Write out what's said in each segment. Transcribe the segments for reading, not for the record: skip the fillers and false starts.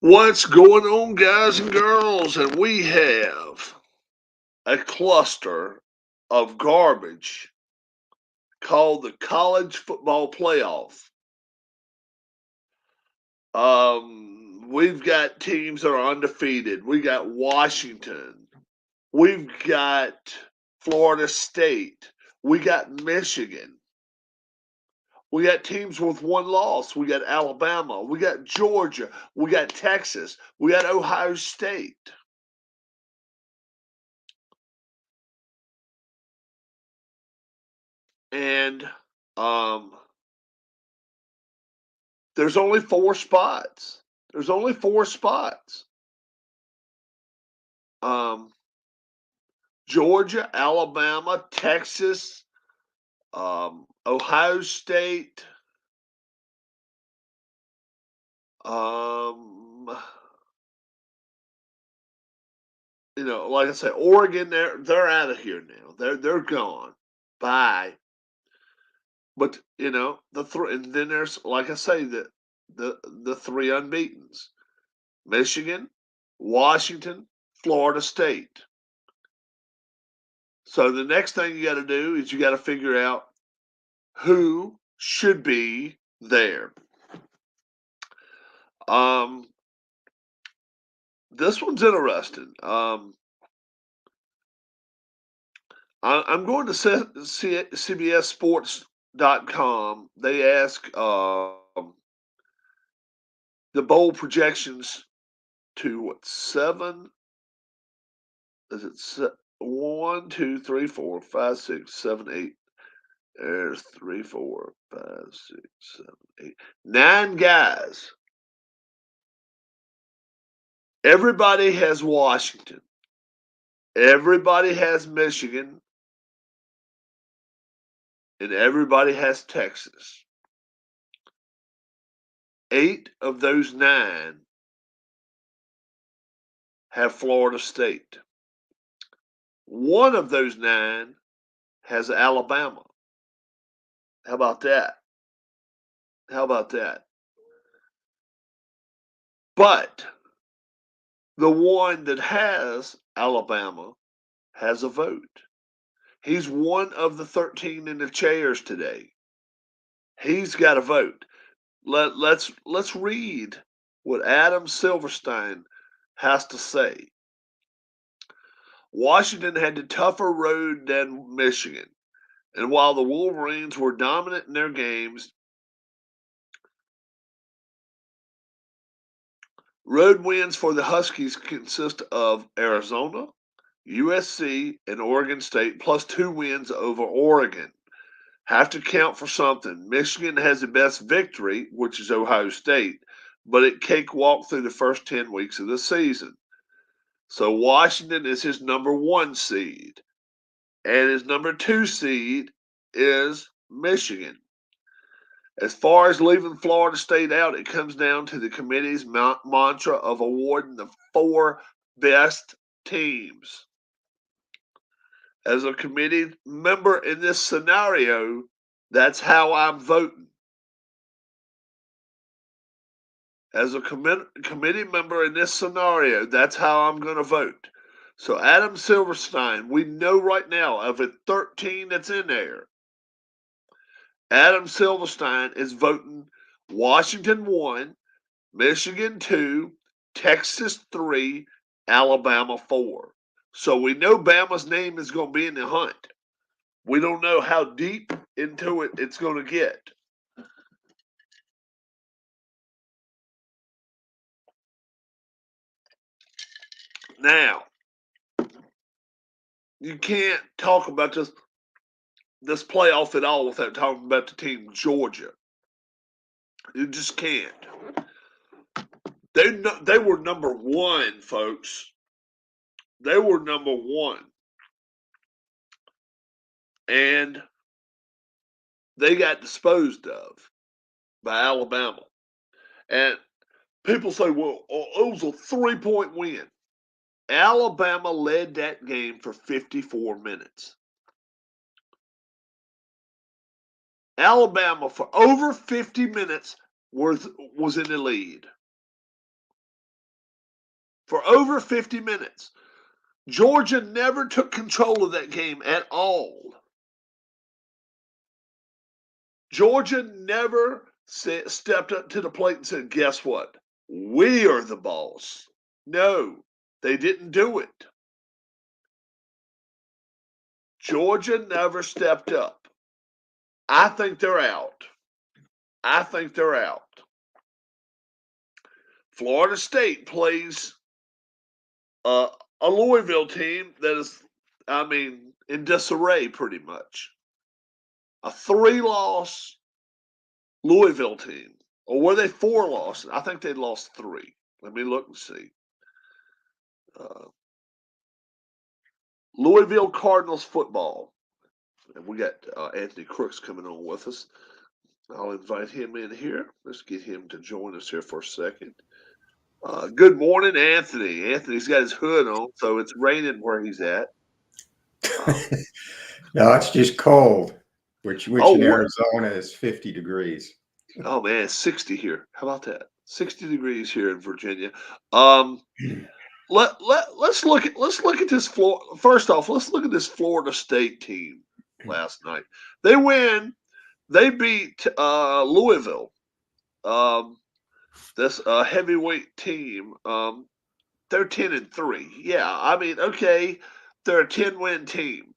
What's going on, guys and girls? And we have a cluster of garbage called the college football playoff. We've got teams that are undefeated. We got Washington. We've got Florida State. We got Michigan. We got teams with one loss. We got Alabama. We got Georgia. We got Texas. We got Ohio State. And um, there's only four spots. There's only four spots. Um, Georgia, Alabama, Texas, Ohio State, um, like I said, Oregon. They're out of here now. They're gone. Bye. But the three, and then there's, like I say, the three unbeaten's: Michigan, Washington, Florida State. So the next thing you got to do is you got to figure out who should be there. Um, this one's interesting. I'm going to CBSSports.com. They ask the bowl projections to what, seven? Is it 1, 2, 3, 4, 5, 6, 7, 8? There's 3, 4, 5, 6, 7, 8, 9 guys. Everybody has Washington. Everybody has Michigan. And everybody has Texas. 8 of those 9 have Florida State. 1 of those 9 has Alabama. How about that? How about that? But the one that has Alabama has a vote. He's one of the 13 in the chairs today. He's got a vote. Let's read what Adam Silverstein has to say. Washington had the tougher road than Michigan, and while the Wolverines were dominant in their games, road wins for the Huskies consist of Arizona, USC, and Oregon State, plus 2 wins over Oregon. Have to count for something. Michigan has the best victory, which is Ohio State, but it cakewalked through the first 10 weeks of the season. So Washington is his number 1 seed, and his number 2 seed is Michigan. As far as leaving Florida State out, it comes down to the committee's mantra of awarding the 4 best teams. As a committee member in this scenario, that's how I'm voting. As a committee member in this scenario, that's how I'm going to vote. So Adam Silverstein, we know right now of the 13 that's in there, Adam Silverstein is voting Washington 1, Michigan 2, Texas 3, Alabama 4. So we know Bama's name is going to be in the hunt. We don't know how deep into it it's going to get. Now, you can't talk about this playoff at all without talking about the team Georgia. You just can't. They were number 1, folks. They were number 1, and they got disposed of by Alabama. And people say, "Well, it was a 3-point win." Alabama led that game for 54 minutes. Alabama for over 50 minutes was in the lead. for over 50 minutes. Georgia never took control of that game at all. Georgia never stepped up to the plate and said, guess what? We are the boss. No, they didn't do it. Georgia never stepped up. I think they're out. I think they're out. Florida State plays a Louisville team that is, in disarray pretty much. A 3-loss Louisville team. Or were they 4 losses? I think they lost 3. Let me look and see. Louisville Cardinals football. And we got Anthony Crooks coming on with us. I'll invite him in here. Let's get him to join us here for a second. Good morning, Anthony. Anthony's got his hood on, so it's raining where he's at. No, it's just cold, which in Arizona is 50 degrees. Oh man, it's 60 here. How about that? 60 degrees here in Virginia. Let's look at this First off, let's look at this Florida State team last night. They win. They beat Louisville. This heavyweight team. They're 10-3. Yeah, okay, they're a 10-win team.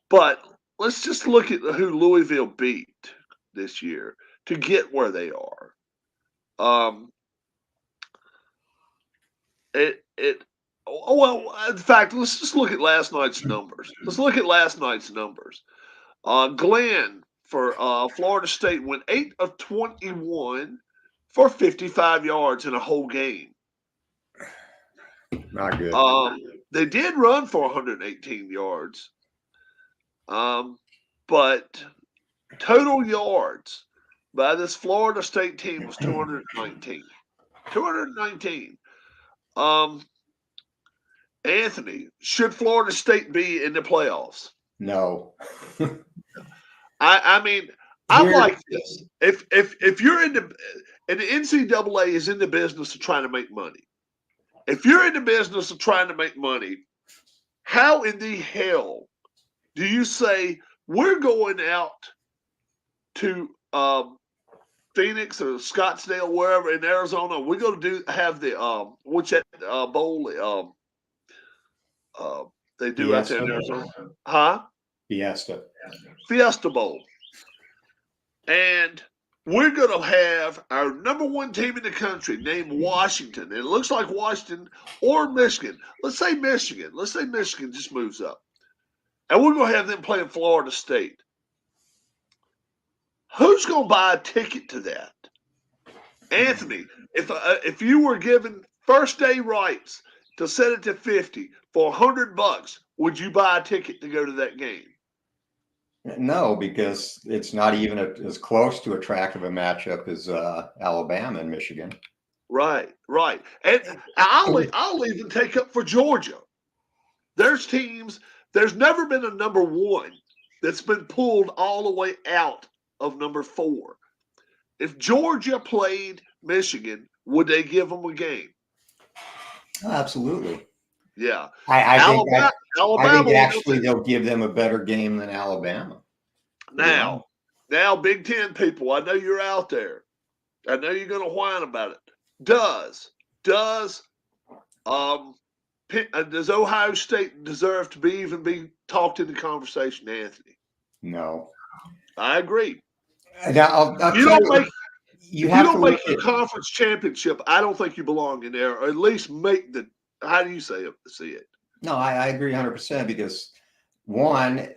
But let's just look at who Louisville beat this year to get where they are. In fact, let's just look at last night's numbers. Glenn for Florida State went 8 of 21 for 55 yards in a whole game. Not good. They did run for 118 yards. But total yards by this Florida State team was 219. 219. Anthony, should Florida State be in the playoffs? No. I'm like this. If you're and the NCAA is in the business of trying to make money. If you're in the business of trying to make money, how in the hell do you say we're going out to Phoenix or Scottsdale, wherever in Arizona? We're going to have the what's that bowl? They do out there in Arizona, huh? Fiesta Bowl, and we're going to have our number 1 team in the country named Washington. And it looks like Washington or Michigan. Let's say Michigan. Let's say Michigan just moves up. And we're going to have them playing Florida State. Who's going to buy a ticket to that? Anthony, if you were given first day rights to set it to 50 for $100, would you buy a ticket to go to that game? No, because it's not even as close to attractive a matchup as Alabama and Michigan. Right. And I'll even take up for Georgia. There's teams. There's never been a number 1 that's been pulled all the way out of number 4. If Georgia played Michigan, would they give them a game? Oh, absolutely. Yeah. I think actually they'll give them a better game than Alabama. Now, Big Ten people, I know you're out there. I know you're going to whine about it. Does Ohio State deserve to even be talked in the conversation, Anthony? No. I agree. Now, if you don't make the conference championship, I don't think you belong in there, or at least make the. How do you see it? No, I agree 100% because one,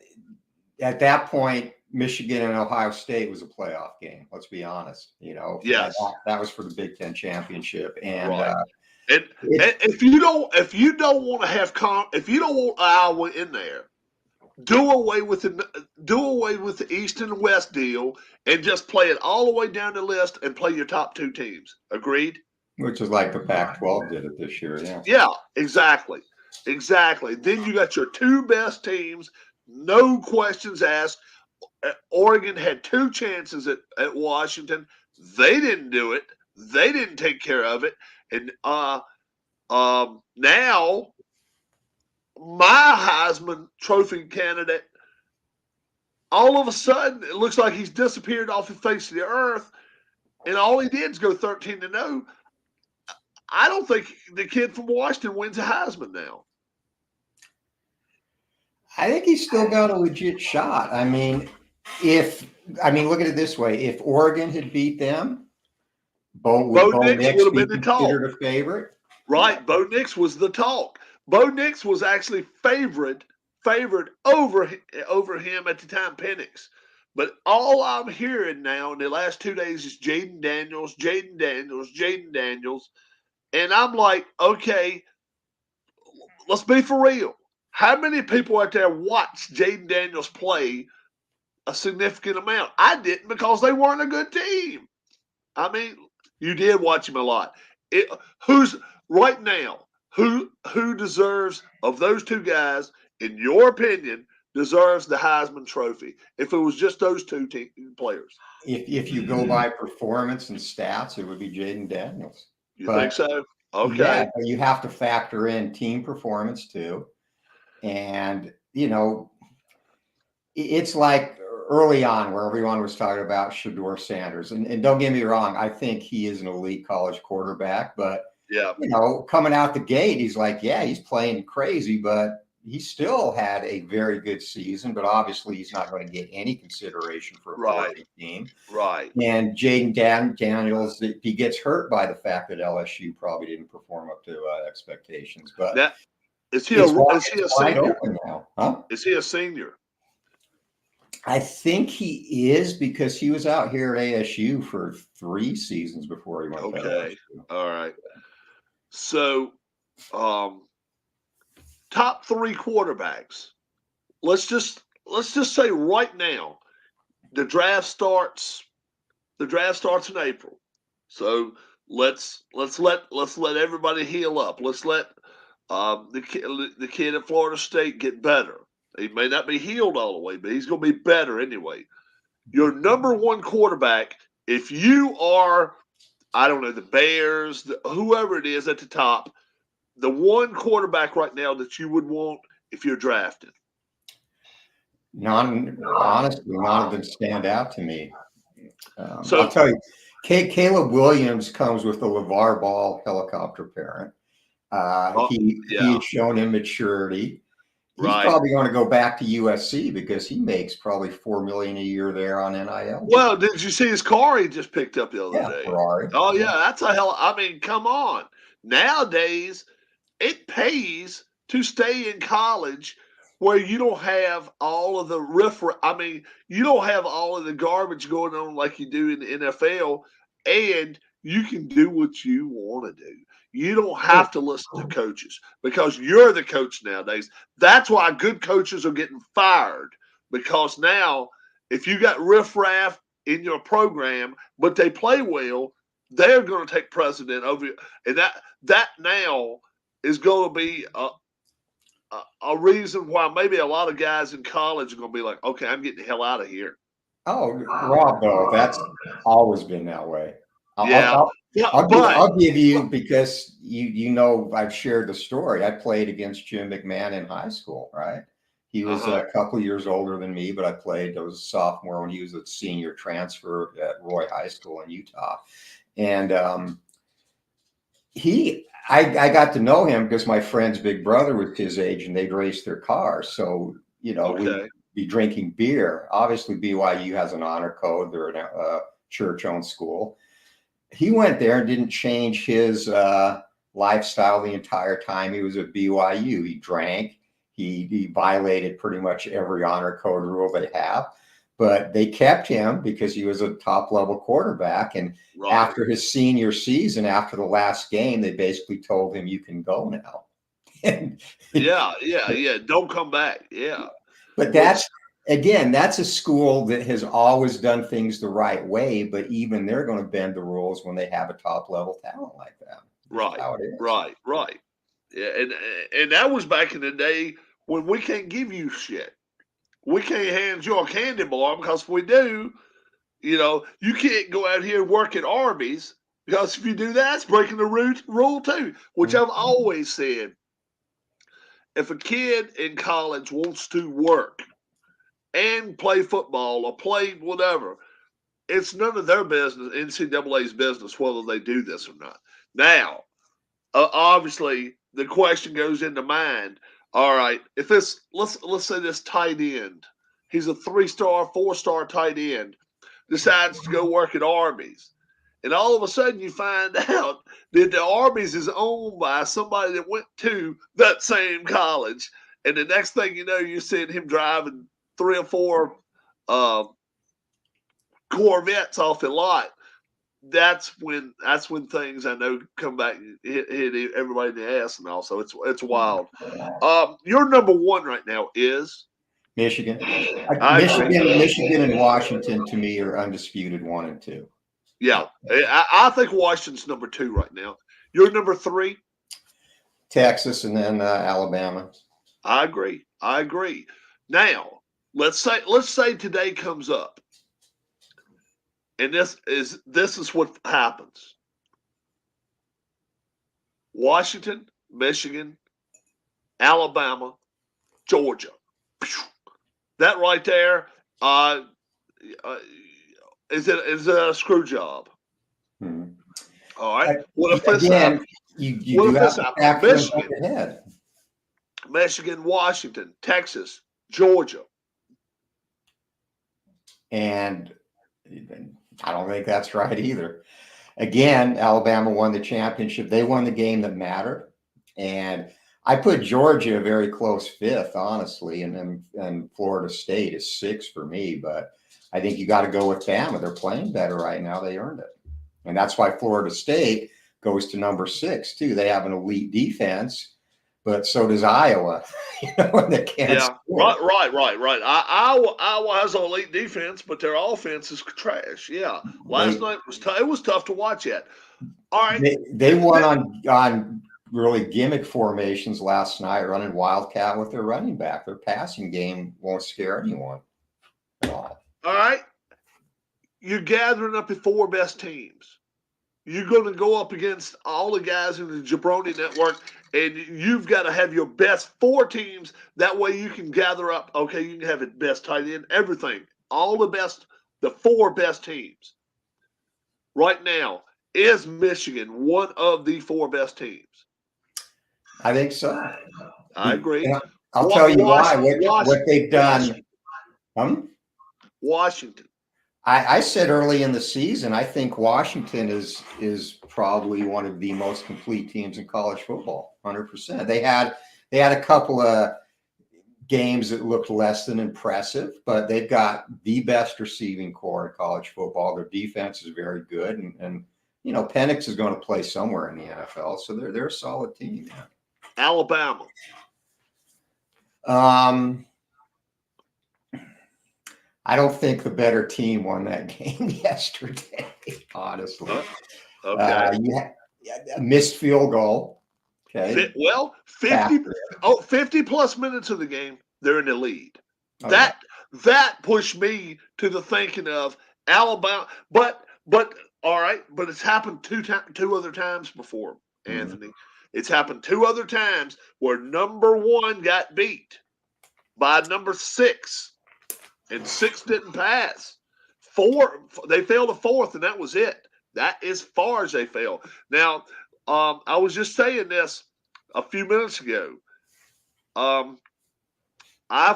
at that point, Michigan and Ohio State was a playoff game. Let's be honest. Yes, that was for the Big Ten championship, and right. And if you don't want to have if you don't want Iowa in there, do away with the East and West deal and just play it all the way down the list and play your top 2 teams. Agreed? Which is like the Pac-12 did it this year. Yeah. Yeah, exactly. Then you got your 2 best teams, no questions asked. Oregon had 2 chances at Washington. They didn't do it. They didn't take care of it. And Now, my Heisman Trophy candidate, all of a sudden, it looks like he's disappeared off the face of the earth, and all he did is go 13-0. I don't think the kid from Washington wins a Heisman now. I think he's still got a legit shot. I mean, look at it this way: if Oregon had beat them, would Bo Nix Nix would have be been the talk. considered a favorite? Right, Bo Nix was the talk. Bo Nix was actually favored over him at the time, Penix. But all I'm hearing now in the last 2 days is Jayden Daniels, and I'm like, okay, let's be for real. How many people out there watch Jayden Daniels play a significant amount? I didn't, because they weren't a good team. I mean, you did watch him a lot. Who's right now? Who deserves, of those two guys, in your opinion, deserves the Heisman Trophy? If it was just those two players, if you go by performance and stats, it would be Jayden Daniels. You think so? Okay. Yeah, but you have to factor in team performance too, and it's like early on where everyone was talking about Shedeur Sanders, and don't get me wrong, I think he is an elite college quarterback, but yeah, coming out the gate, he's like, yeah, he's playing crazy, but he still had a very good season, but obviously he's not going to get any consideration for a right team. Right. And Jayden Daniels, he gets hurt by the fact that LSU probably didn't perform up to expectations. But now, is he a senior now? Huh? Is he a senior? I think he is, because he was out here at ASU for 3 seasons before he went to LSU. All right. So, top 3 quarterbacks. Let's just say right now, the draft starts in April. So let's let everybody heal up. Let's let the kid at Florida State get better. He may not be healed all the way, but he's going to be better anyway. Your number 1 quarterback, if you are, I don't know, the Bears, whoever it is at the top, the one quarterback right now that you would want if you're drafted. Honestly, none of them stand out to me. So I'll tell you, Caleb Williams comes with the LeVar Ball helicopter parent. He's shown immaturity. He's probably going to go back to USC because he makes probably $4 million a year there on NIL. Well, did you see his car he just picked up the other day? Ferrari. Oh yeah, that's a hell. I mean, come on. Nowadays, it pays to stay in college where you don't have all of the you don't have all of the garbage going on like you do in the NFL, and you can do what you want to do. You don't have to listen to coaches because you're the coach nowadays. That's why good coaches are getting fired, because now if you got riffraff in your program, but they play well, they're going to take precedent over you. And that now is going to be a reason why maybe a lot of guys in college are going to be like, okay, I'm getting the hell out of here. Oh, Rob, though, that's always been that way. I'll give you, because I've shared the story. I played against Jim McMahon in high school, right? He was a couple of years older than me, but I was a sophomore when he was a senior transfer at Roy High School in Utah. And I got to know him because my friend's big brother was his age and they'd race their cars. So, we'd be drinking beer. Obviously, BYU has an honor code. They're a church-owned school. He went there and didn't change his lifestyle the entire time he was at BYU. He drank. He violated pretty much every honor code rule they have. But they kept him because he was a top-level quarterback. And after his senior season, after the last game, they basically told him, you can go now. Yeah. Don't come back. Yeah. But that's a school that has always done things the right way, but even they're going to bend the rules when they have a top-level talent like that. Right. Yeah, and that was back in the day when we can't give you shit. We can't hand you a candy bar, because if we do, you can't go out here and work at Arby's Because if you do that, it's breaking the rule too, which I've always said. If a kid in college wants to work and play football or play whatever, it's none of their business, NCAA's business, whether they do this or not. Now, obviously, the question goes into mind. All right, if this let's say this tight end, he's a 3-star, 4-star tight end, decides to go work at Arby's, and all of a sudden you find out that the Arby's is owned by somebody that went to that same college, and the next thing you know, you're seeing him driving 3 or 4 uh, Corvettes off the lot. That's when things I know come back and hit everybody in the ass, and also it's wild. Your number one right now is Michigan. Michigan. Michigan and Washington to me are undisputed 1 and 2. Yeah, I think Washington's number 2 right now. You're number 3. Texas and then Alabama. I agree. Now let's say today comes up, and this is what happens. Washington, Michigan, Alabama, Georgia. That right there, is it a screw job? Hmm. All right. What if this again, happens? You do have to Michigan, Michigan, Washington, Texas, Georgia. And I don't think that's right either. Again, Alabama won the championship. They won the game that mattered. And I put Georgia a very close 5th, honestly, and Florida State is 6 for me. But I think you got to go with Bama. They're playing better right now. They earned it. And that's why Florida State goes to number 6, too. They have an elite defense, but so does Iowa. And they can't score. Right. Iowa has an elite defense, but their offense is trash. Yeah. Last night it was tough to watch yet. All right. They won on really gimmick formations last night, running Wildcat with their running back. Their passing game won't scare anyone at all. All right. You're gathering up the 4 best teams. You're going to go up against all the guys in the Jabroni Network, and you've got to have your best 4 teams. That way you can gather up, okay, you can have the best tight end, everything. All the 4 best teams. Right now, is Michigan one of the 4 best teams? I think so. I agree. I'll tell you why. What they've done. Washington. I said early in the season, I think Washington is probably one of the most complete teams in college football. 100%. They had a couple of games that looked less than impressive, but they've got the best receiving core in college football. Their defense is very good, and Penix is going to play somewhere in the NFL, so they're a solid team. Yeah. Alabama. I don't think the better team won that game yesterday, honestly. Okay. A missed field goal. Okay. 50 plus minutes of the game, they're in the lead. Okay. That pushed me to the thinking of Alabama. But all right, but it's happened 2 other times before, Anthony. It's happened 2 other times where number 1 got beat by number 6. And 6 didn't pass. 4, they failed a 4th, and that was it. That is far as they fail. Now, I was just saying this a few minutes ago. I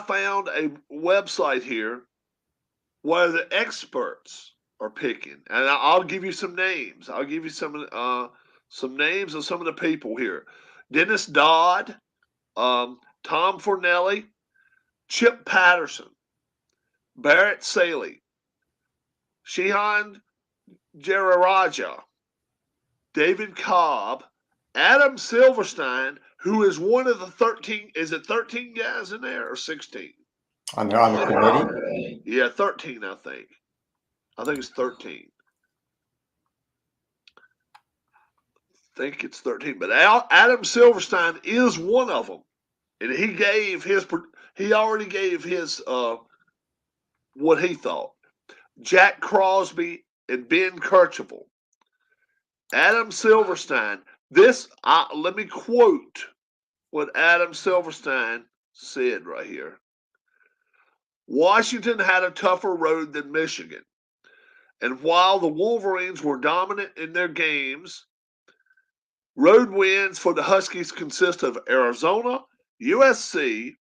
found a website here where the experts are picking, and I'll give you some names. I'll give you some names of some of the people here: Dennis Dodd, Tom Fornelli, Chip Patterson, Barrett Saley, Shehan Jararaja, David Cobb, Adam Silverstein, who is one of the 13. Is it 13 guys in there or 16? On the committee? Yeah, 13, I think. I think it's 13. I think it's 13. But Adam Silverstein is one of them. And he already gave his what he thought. Jack Crosby and Ben Kercheval. Adam Silverstein. Let me quote what Adam Silverstein said right here. Washington had a tougher road than Michigan. And while the Wolverines were dominant in their games, road wins for the Huskies consist of Arizona, USC,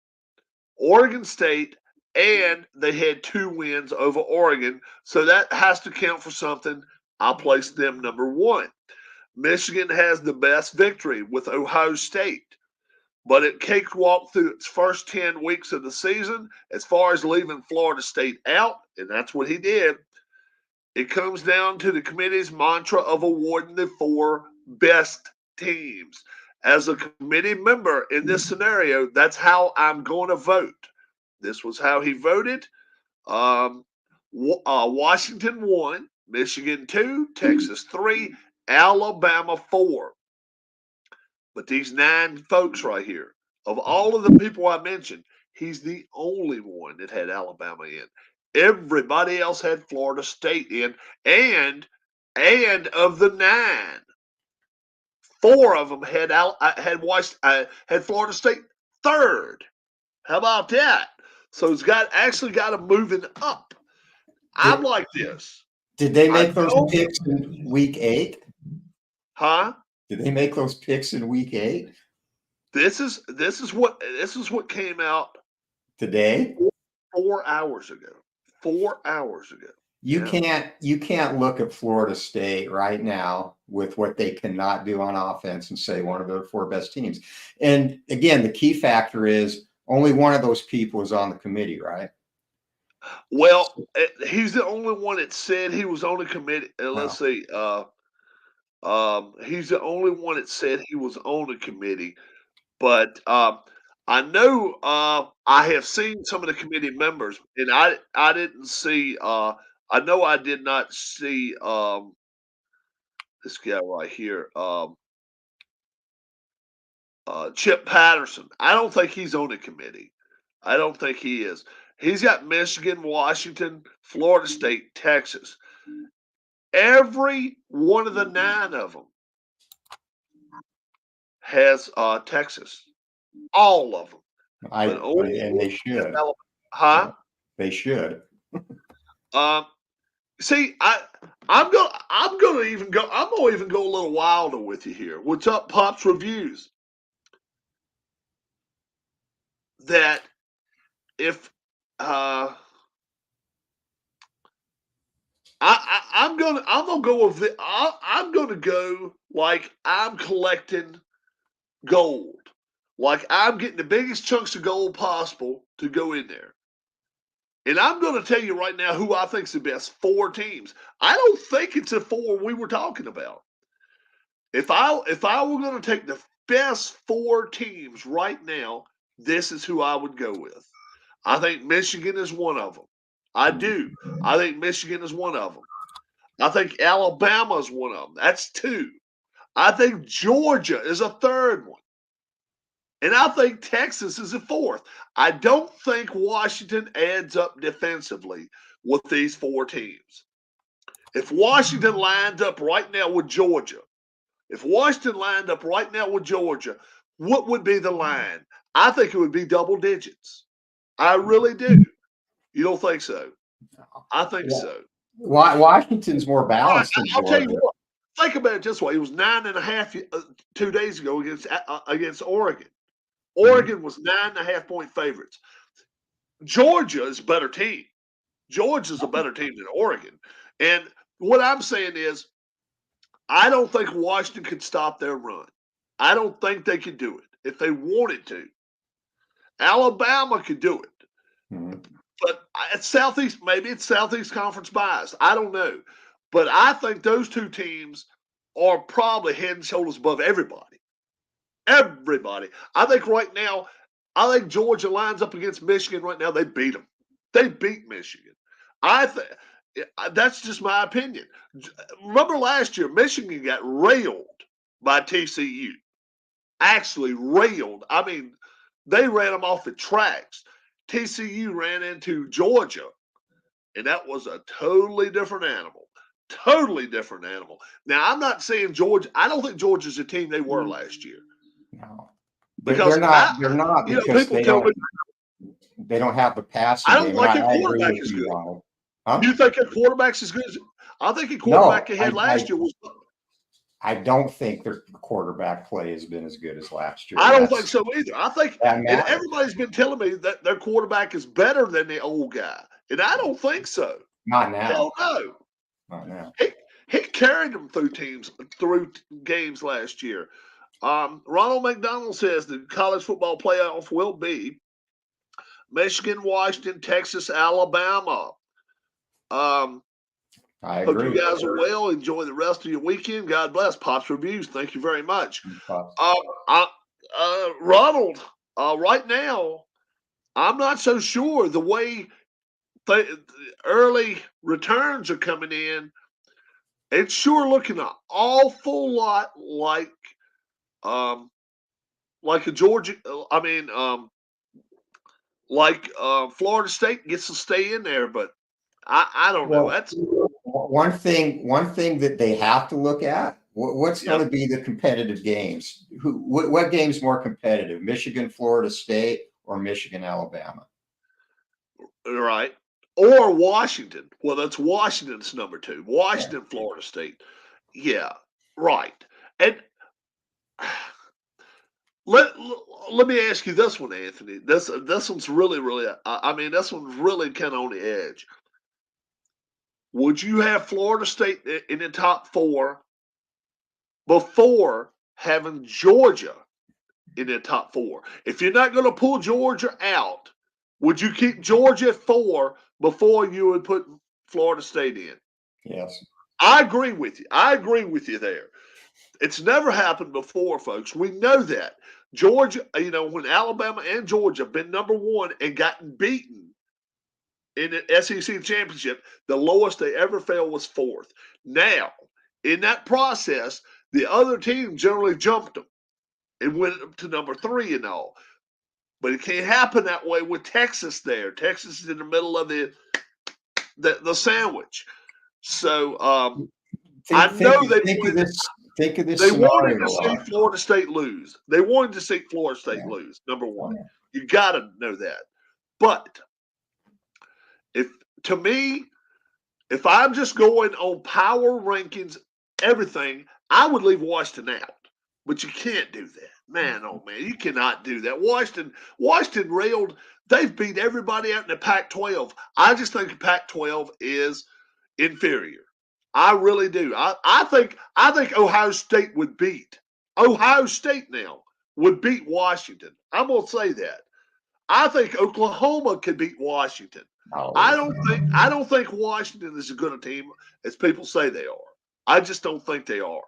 Oregon State, and they had 2 wins over Oregon. So that has to count for something. I'll place them number 1. Michigan has the best victory with Ohio State, but it cakewalked through its first 10 weeks of the season as far as leaving Florida State out, and that's what he did. It comes down to the committee's mantra of awarding the 4 best teams. As a committee member in this scenario, that's how I'm going to vote. This was how he voted. Washington 1, Michigan 2, Texas 3, Alabama 4. But these 9 folks right here, of all of the people I mentioned, he's the only one that had Alabama in. Everybody else had Florida State in, and of the 9, 4 of them had Florida State third. How about that? So it's actually got them moving up. I'm like this. Did they make those picks in week 8? Huh? Did they make those picks in week 8? This is what came out today. 4 hours ago. 4 hours ago. You can't look at Florida State right now with what they cannot do on offense and say one of the 4 best teams. And again, the key factor is only one of those people is on the committee, right? Well, he's the only one that said he was on the committee. Let's see. He's the only one that said he was on the committee. But I know I have seen some of the committee members, and I didn't see. I know I did not see this guy right here, Chip Patterson. I don't think he's on the committee. I don't think he is. He's got Michigan, Washington, Florida State, Texas. Every one of the 9 of them has Texas. All of them. And they should. Huh? They should. See, I'm gonna even go a little wilder with you here. What's up, Pops Reviews? That if I'm gonna go with I'm gonna go like I'm collecting gold. Like I'm getting the biggest chunks of gold possible to go in there. And I'm going to tell you right now who I think is the best 4 teams. I don't think it's the 4 we were talking about. If I were going to take the best 4 teams right now, this is who I would go with. I think Michigan is one of them. I do. I think Michigan is one of them. I think Alabama is one of them. That's 2. I think Georgia is a 3rd one. And I think Texas is a 4th. I don't think Washington adds up defensively with these 4 teams. If Washington lined up right now with Georgia, what would be the line? I think it would be double digits. I really do. You don't think so? I think so. Washington's more balanced than Georgia. I'll tell you what. Think about it this way. It was 9.5 2 days ago against Oregon. Oregon was 9.5 point favorites. Georgia is a better team. Georgia's a better team than Oregon. And what I'm saying is, I don't think Washington could stop their run. I don't think they could do it if they wanted to. Alabama could do it. Mm-hmm. But it's Southeast, maybe it's Southeast Conference bias. I don't know. But I think those 2 teams are probably head and shoulders above everybody. Everybody. I think right now, Georgia lines up against Michigan right now. They beat them. They beat Michigan. That's just my opinion. Remember last year, Michigan got railed by TCU. Actually railed. I mean, they ran them off the tracks. TCU ran into Georgia, and that was a totally different animal. Totally different animal. Now, I'm not saying Georgia. I don't think Georgia's the team they were last year. No, because they're not because people tell me they don't have the passing I don't game. like And a I agree quarterback with as you, good. Ronald. Huh? You think a quarterback's as good as? I think a quarterback No, they had last year was. I don't think their quarterback play has been as good as last year. I don't think so either. I think, and matters. everybody's been telling me that their quarterback is better than the old guy, and I don't think so. Not now. Hell no. Not now. He carried them through games last year. Ronald McDonald says the college football playoff will be Michigan, Washington, Texas, Alabama. I agree. Hope you guys are well. Enjoy the rest of your weekend. God bless. Pops Reviews. Thank you very much. Ronald, right now, I'm not so sure the way the early returns are coming in. It's sure looking an awful lot like a Georgia. Florida State gets to stay in there, but I don't know. That's one thing that they have to look at. What's going to be the competitive games? What game's more competitive? Michigan, Florida State, or Michigan, Alabama? Right. Or Washington. Well, that's Washington's number 2. Washington, Florida State. Yeah, right. And let me ask you this one, Anthony. This one's really, really. This one's really kind of on the edge. Would you have Florida State in the top 4 before having Georgia in the top 4? If you're not going to pull Georgia out, would you keep Georgia at 4 before you would put Florida State in? Yes. I agree with you. I agree with you there. It's never happened before, folks. We know that. Georgia, when Alabama and Georgia have been number 1 and gotten beaten in the SEC championship, the lowest they ever fell was 4th. Now, in that process, the other team generally jumped them and went up to number 3 and all. But it can't happen that way with Texas there. Texas is in the middle of the sandwich. So I know they wanted to see Florida State lose. They wanted to see Florida State lose, number 1. You got to know that. But if I'm just going on power rankings, everything, I would leave Washington out. But you can't do that. Man, oh man, you cannot do that. Washington railed. They've beat everybody out in the Pac-12. I just think the Pac-12 is inferior. I really do. I think Ohio State would beat Washington. I'm gonna say that. I think Oklahoma could beat Washington. Oh. I don't think Washington is as good a team as people say they are. I just don't think they are.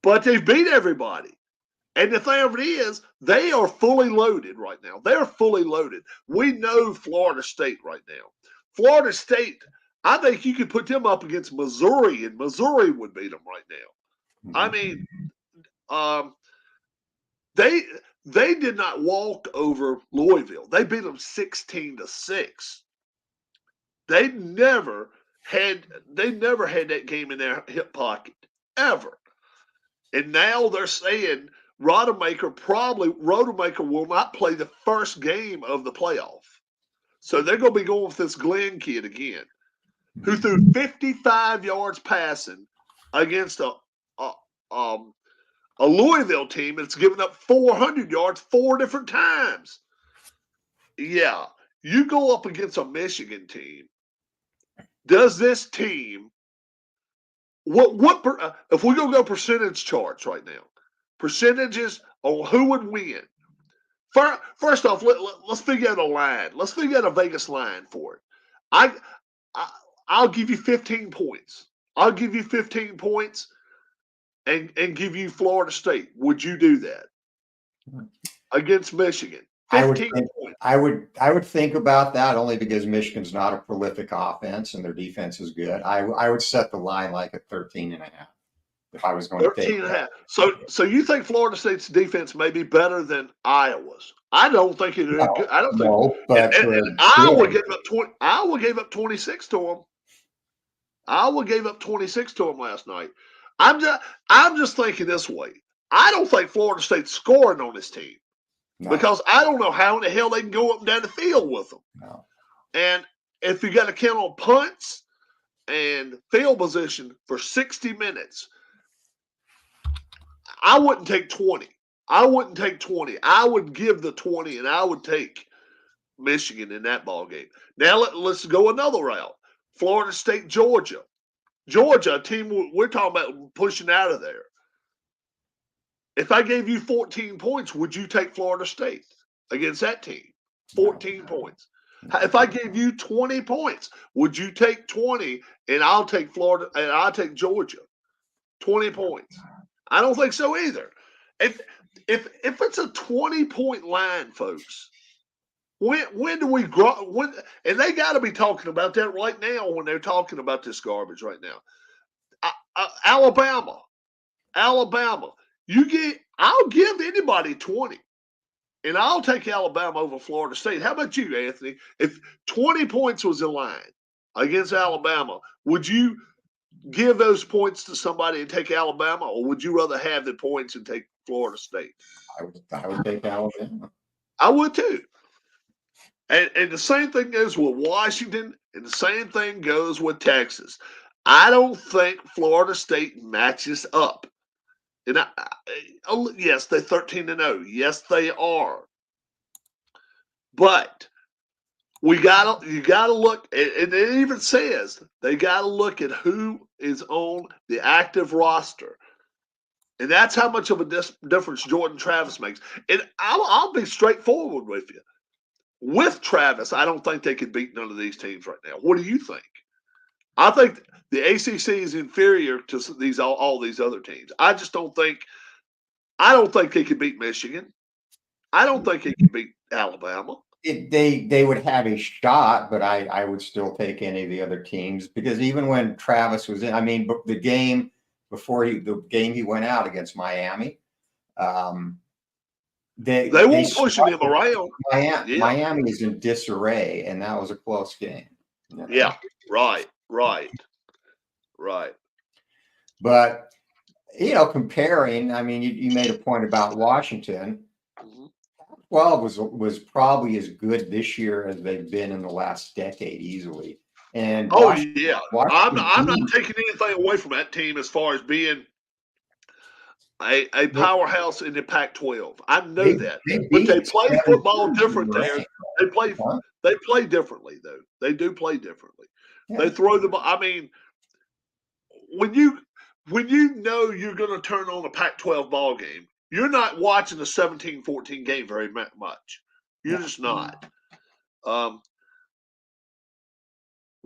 But they've beat everybody. And the thing of it is, they are fully loaded right now. They're fully loaded. We know Florida State right now. Florida State, I think you could put them up against Missouri, and Missouri would beat them right now. I mean, they did not walk over Louisville. They beat them 16-6. They never had that game in their hip pocket ever. And now they're saying Rodemaker will not play the first game of the playoff. So they're going to be going with this Glenn kid again, who threw 55 yards passing against a Louisville team that's given up 400 yards 4 different times. Yeah, you go up against a Michigan team. Does this team if we go percentage charts right now, percentages on who would win? First off, let's figure out a line. Let's figure out a Vegas line for it. I'll give you 15 points. I'll give you 15 points and give you Florida State. Would you do that against Michigan? 15 points. I would think about that only because Michigan's not a prolific offense and their defense is good. I would set the line like at 13.5 if I was going to take 13.5. So you think Florida State's defense may be better than Iowa's? I don't think it is. No, I don't think. No, but and Iowa gave up 20. Iowa gave up 26 to them. Iowa gave up 26 to them last night. I'm just thinking this way. I don't think Florida State's scoring on this team No, because I don't know how in the hell they can go up and down the field with them. no. And if you got to count on punts and field position for 60 minutes, I wouldn't take 20. I wouldn't take 20. I would give the 20, and I would take Michigan in that ball game. Now let's go another route. Florida State, Georgia. Georgia, a team we're talking about pushing out of there. If I gave you 14 points, would you take Florida State against that team? 14 No. points. If I gave you 20 points, would you take 20 and I'll take Florida and I'll take Georgia? 20 points. I don't think so either. If it's a 20-point line, folks, when do we grow? And they got to be talking about that right now when they're talking about this garbage right now. Alabama. I'll give anybody 20, and I'll take Alabama over Florida State. How about you, Anthony? If 20 points was in line against Alabama, would you give those points to somebody and take Alabama, or would you rather have the points and take Florida State? I would take Alabama. I would too. And the same thing goes with Washington, and the same thing goes with Texas. I don't think Florida State matches up. And yes, they're 13-0. Yes, they are. But you gotta look, and it even says they gotta look at who is on the active roster. And that's how much of a difference Jordan Travis makes. And I'll be straightforward with you. With Travis, I don't think they could beat none of these teams right now. What do you think? I think the ACC is inferior to all these other teams. I don't think they could beat Michigan. I don't think they could beat Alabama. They would have a shot, but I would still take any of the other teams because even when Travis was in, I mean, the game he went out against Miami, they won't pushing him around. Miami is in disarray, and that was a close game. You know? Yeah, right. But comparing, I mean, you made a point about Washington. 12 was probably as good this year as they've been in the last decade, easily. And Washington, I'm not taking anything away from that team as far as being a powerhouse in the Pac-12. I know that, but they play football different there. They play differently, though. They do play differently. Yeah. They throw the ball. I mean, when you know you're going to turn on a Pac-12 ball game, you're not watching a 17-14 game very much. You're just not.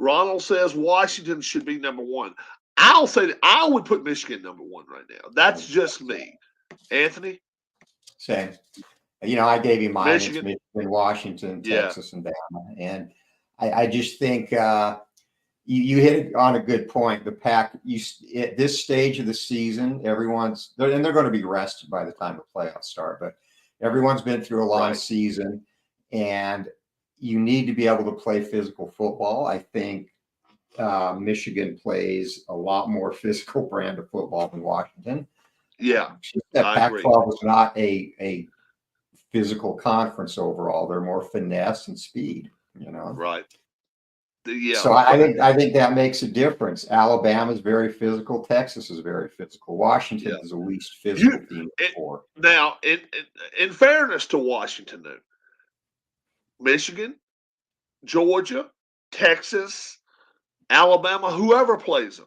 Ronald says Washington should be number one. I'll say that I would put Michigan number one right now. That's just me. Anthony? Same. I gave you mine. Michigan, Washington, Texas, and Bama. And I just think you hit on a good point. The Pac, at this stage of the season, they're going to be rested by the time the playoffs start, but everyone's been through a long season, and you need to be able to play physical football. I think Michigan plays a lot more physical brand of football than Washington. Yeah, that Pac-12 is not a physical conference overall. They're more finesse and speed. Right. Yeah. So I think that makes a difference. Alabama is very physical. Texas is very physical. Washington is the least physical team before. Now, in fairness to Washington, though, Michigan, Georgia, Texas, Alabama, whoever plays them,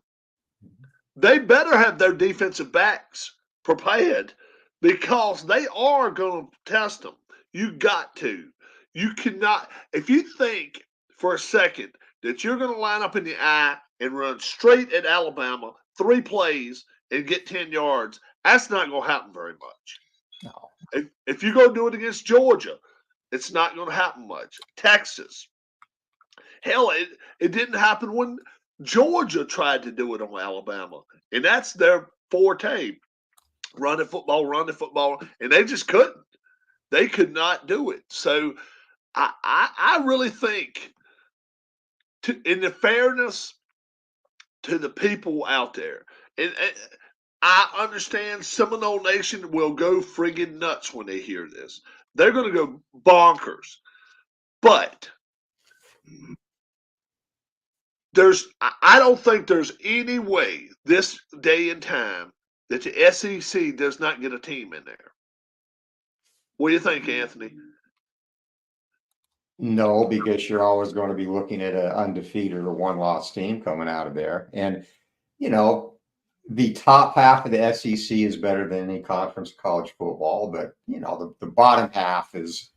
they better have their defensive backs prepared because they are going to test them. You got to. You cannot. If you think for a second that you're going to line up in the eye and run straight at Alabama, 3 plays, and get 10 yards, that's not going to happen very much. No. If you're going to do it against Georgia, it's not going to happen much. Texas. Hell, it didn't happen when Georgia tried to do it on Alabama. And that's their forte. Run the football, and they just couldn't. They could not do it. So I really think, in the fairness to the people out there. And I understand Seminole Nation will go friggin' nuts when they hear this. They're going to go bonkers. But I don't think there's any way this day and time that the SEC does not get a team in there. What do you think, Anthony? No, because you're always going to be looking at an undefeated or one-loss team coming out of there. And, the top half of the SEC is better than any conference of college football, but, the bottom half is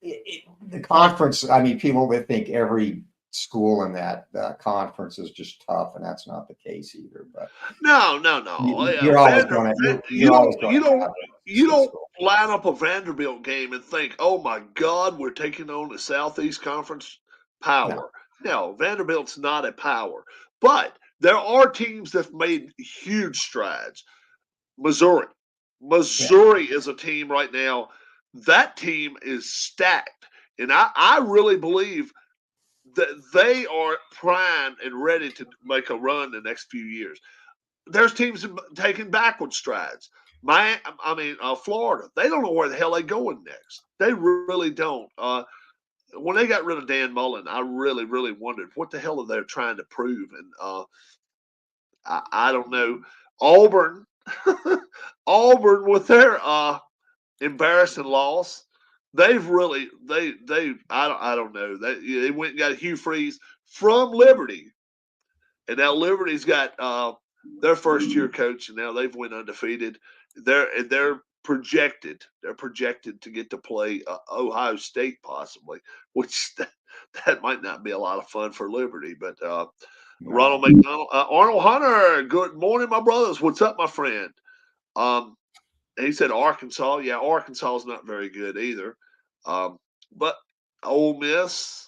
the conference. I mean, people that think every school in that conference is just tough, and that's not the case either. But no. you're always going to you don't line up a Vanderbilt game and think, oh my God, we're taking on the Southeast Conference power. No, Vanderbilt's not a power, but there are teams that have made huge strides. Missouri is a team right now. That team is stacked, and I really believe that they are primed and ready to make a run the next few years. There's teams taking backward strides. Florida, they don't know where the hell they're going next. They really don't. When they got rid of Dan Mullen, I really, really wondered what the hell are they trying to prove. And I don't know. Auburn, Auburn with their embarrassing loss, they've really I don't know. They went and got Hugh Freeze from Liberty, and now Liberty's got their first year coach, and now they've went undefeated. They're projected to get to play Ohio State possibly, which that might not be a lot of fun for Liberty. But Ronald McDonald, Arnold Hunter, good morning, my brothers. What's up, my friend? He said Arkansas. Yeah, Arkansas is not very good either. But Ole Miss,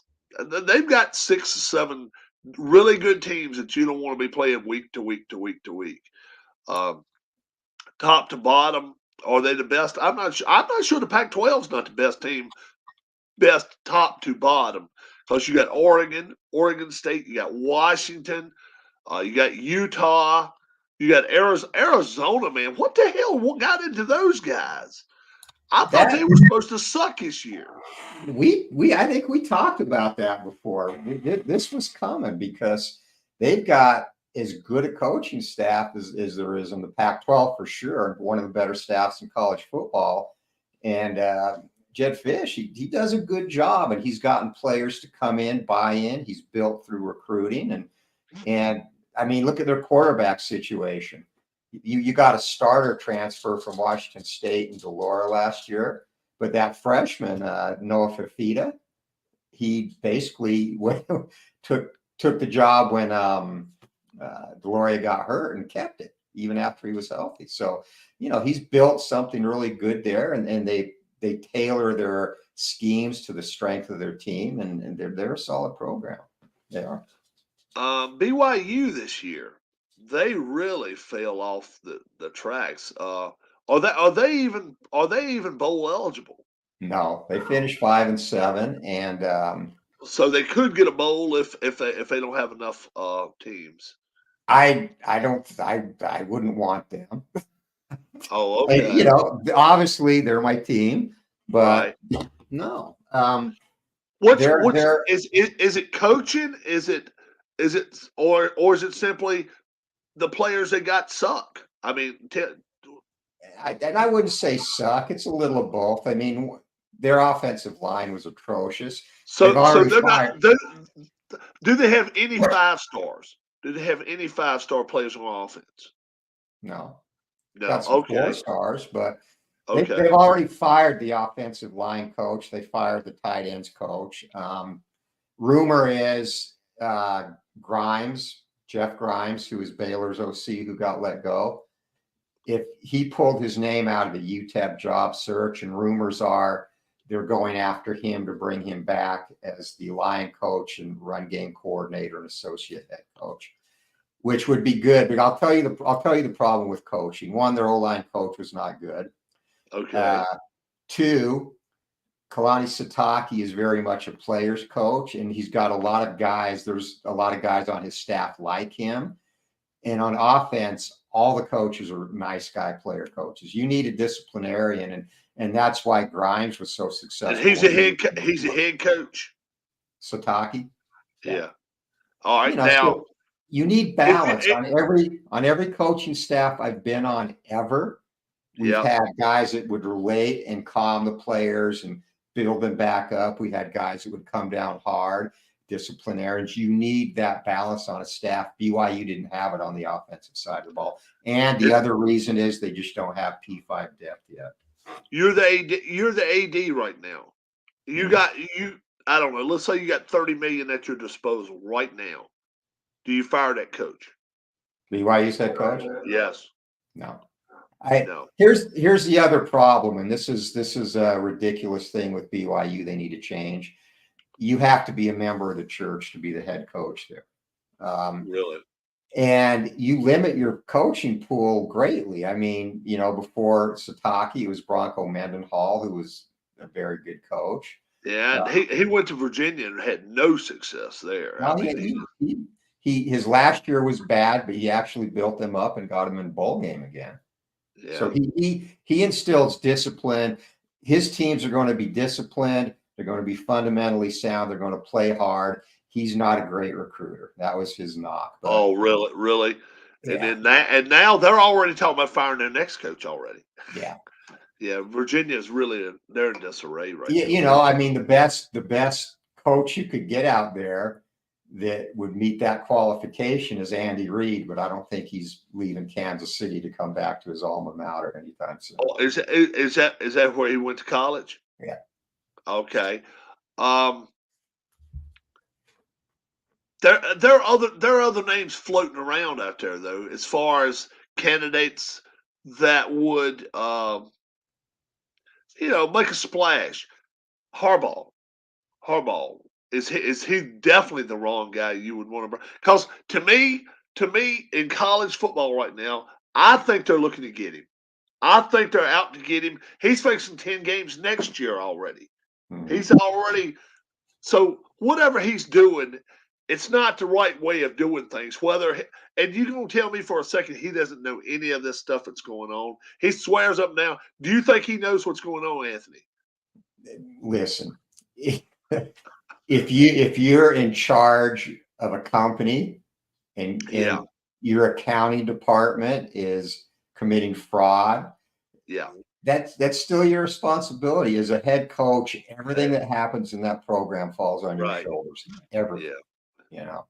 they've got 6 or 7 really good teams that you don't want to be playing week to week to week to week. Top to bottom, are they the best? I'm not sure. I'm not sure the Pac-12 is not the best team, best top to bottom, because you got Oregon State, you got Washington, you got Utah, you got Arizona. Man, what the hell? What got into those guys? I thought they were supposed to suck this year. I think we talked about that before. This was coming because they've got as good a coaching staff as there is in the Pac-12 for sure. One of the better staffs in college football. And Jedd Fisch, he does a good job, and he's gotten players to come in, buy in. He's built through recruiting, and I mean, look at their quarterback situation. You got a starter transfer from Washington State and Delora last year, but that freshman Noah Fifita, he basically took the job when Deloria got hurt and kept it even after he was healthy. So he's built something really good there, and they tailor their schemes to the strength of their team, and they're a solid program. They are. BYU this year, they really fell off the tracks. Are they even bowl eligible? No, they finished 5-7, and so they could get a bowl if they don't have enough teams. I wouldn't want them. Oh, okay. Obviously they're my team, but right. No. Is it coaching? Is it or is it simply the players they got suck? I mean, I wouldn't say suck. It's a little of both. I mean, their offensive line was atrocious. So they're not. Do they have any 5-stars? Do they have any 5-star players on offense? No. Got some 4-stars, but they've already fired the offensive line coach. They fired the tight ends coach. Rumor is Jeff Grimes, who is Baylor's OC, who got let go. If he pulled his name out of the UTEP job search, and rumors are they're going after him to bring him back as the line coach and run game coordinator and associate head coach, which would be good. But I'll tell you the problem with coaching. One, their O-line coach was not good. Okay. 2, Kalani Sitake is very much a player's coach, and he's got a lot of guys. There's a lot of guys on his staff like him. And on offense, all the coaches are nice guy player coaches. You need a disciplinarian, and that's why Grimes was so successful. And he's a head coach. Sitake. Yeah. All right. You know, now so you need balance on every coaching staff I've been on ever. We've had guys that would relate and calm the players and build them back up. We had guys that would come down hard, disciplinarians. You need that balance on a staff. BYU didn't have it on the offensive side of the ball. And the other reason is they just don't have P5 depth yet. You're the AD right now. I don't know, let's say you got $30 million at your disposal right now. Do you fire that coach? BYU's head coach? Yes. No. Here's the other problem, and this is a ridiculous thing with BYU they need to change. You have to be a member of the church to be the head coach there. Really? And you limit your coaching pool greatly. I mean, you know, before Sitake, it was Bronco Mendenhall, who was a very good coach. Yeah, he went to Virginia and had no success there. Well, his last year was bad, but he actually built them up and got them in bowl game again. Yeah. So he instills discipline. His teams are going to be disciplined. They're going to be fundamentally sound. They're going to play hard. He's not a great recruiter. That was his knock. But, oh, really? Yeah. And now they're already talking about firing their next coach already. Yeah. Yeah, Virginia's they're in disarray right now. You know, I mean, the best coach you could get out there that would meet that qualification is Andy Reid, but I don't think he's leaving Kansas City to come back to his alma mater anytime soon. Oh, is that where he went to college? Yeah. Okay. There are other names floating around out there though, as far as candidates that would make a splash. Harbaugh is he definitely the wrong guy you would want to bring? Because to me in college football right now, I think they're looking to get him. I think they're out to get him. He's facing 10 games next year already. Mm-hmm. He's already so whatever he's doing, it's not the right way of doing things. And you can tell me for a second he doesn't know any of this stuff that's going on. He swears up now. Do you think he knows what's going on, Anthony? Listen, if you're in charge of a company and your accounting department is committing fraud, that's still your responsibility as a head coach. Everything that happens in that program falls on your shoulders. Everything. You know,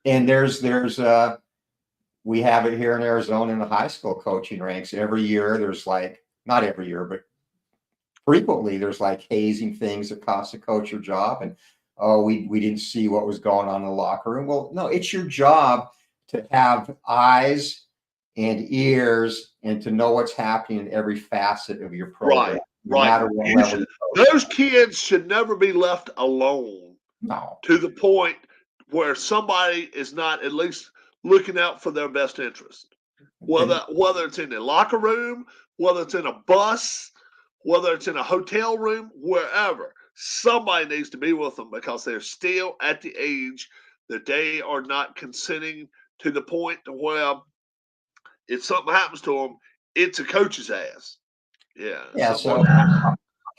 and there's we have it here in Arizona in the high school coaching ranks. Every year there's not every year, but frequently there's hazing things that cost a coach your job. And we didn't see what was going on in the locker room. Well, no, it's your job to have eyes and ears and to know what's happening in every facet of your program. No matter what level. Those kids should never be left alone. No. To the point where somebody is not at least looking out for their best interest, whether it's in the locker room, whether it's in a bus, whether it's in a hotel room, wherever. Somebody needs to be with them because they're still at the age that they are not consenting to the point to where if something happens to them, it's a coach's ass. Yeah. Yeah. So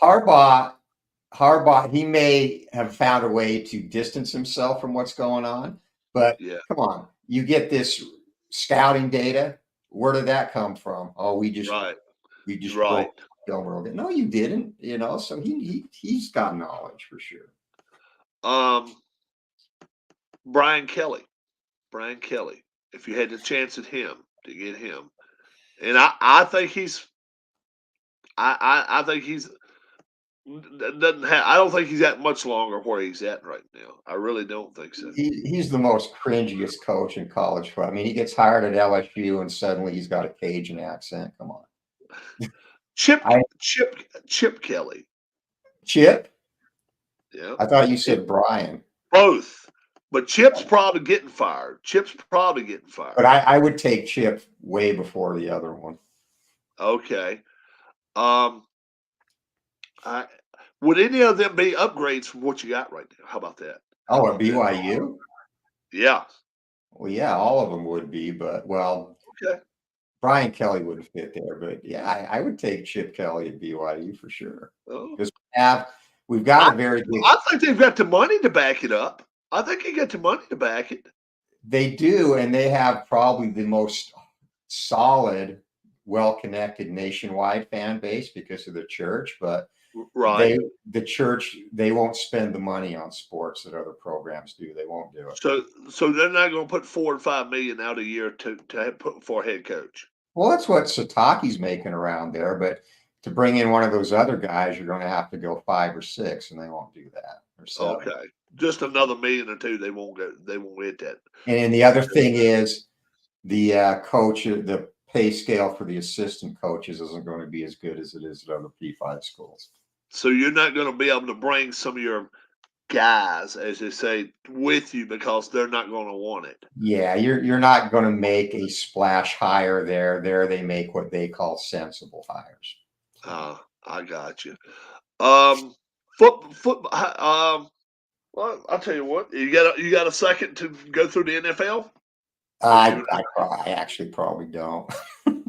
Harbaugh, he may have found a way to distance himself from what's going on, but come on, you get this scouting data. Where did that come from? Oh, we just broke Gilmore. No, you didn't. You know, so he's got knowledge for sure. Brian Kelly. If you had the chance at him to get him, and I think he's. I think he's. I don't think he's at much longer where he's at right now. I really don't think so. He's the most cringiest coach in college football. I mean, he gets hired at LSU and suddenly he's got a Cajun accent. Come on. Chip Kelly. Chip? Yeah. I thought you said Brian. Both. But Chip's probably getting fired. But I would take Chip way before the other one. Okay. Would any of them be upgrades from what you got right now? How about that? How Oh, at about that? BYU? Yeah. Well, yeah, all of them would be, but well, Okay. Brian Kelly wouldn't fit there. But yeah, I would take Chip Kelly at BYU for sure Oh. because we've got I a very good. I think they've got the money to back it up. I think you get the money to back it. They do, and they have probably the most solid, well-connected nationwide fan base because of the church. But Right. they, the church, they won't spend the money on sports that other programs do. They won't do it. So they're not going to put 4 or 5 million out a year to put for a head coach. Well, that's what Sataki's making around there, but to bring in one of those other guys, you're going to have to go 5 or 6, and they won't do that, or 7. Okay. Just another million or two. They won't go. They won't hit that. And then the other thing is the coach, the pay scale for the assistant coaches isn't going to be as good as it is at other P5 schools. So you're not going to be able to bring some of your guys, as they say, with you because they're not going to want it. Yeah, you're not going to make a splash hire there. There they make what they call sensible hires. I got you. Well, I'll tell you what. You got a second to go through the NFL? I actually probably don't.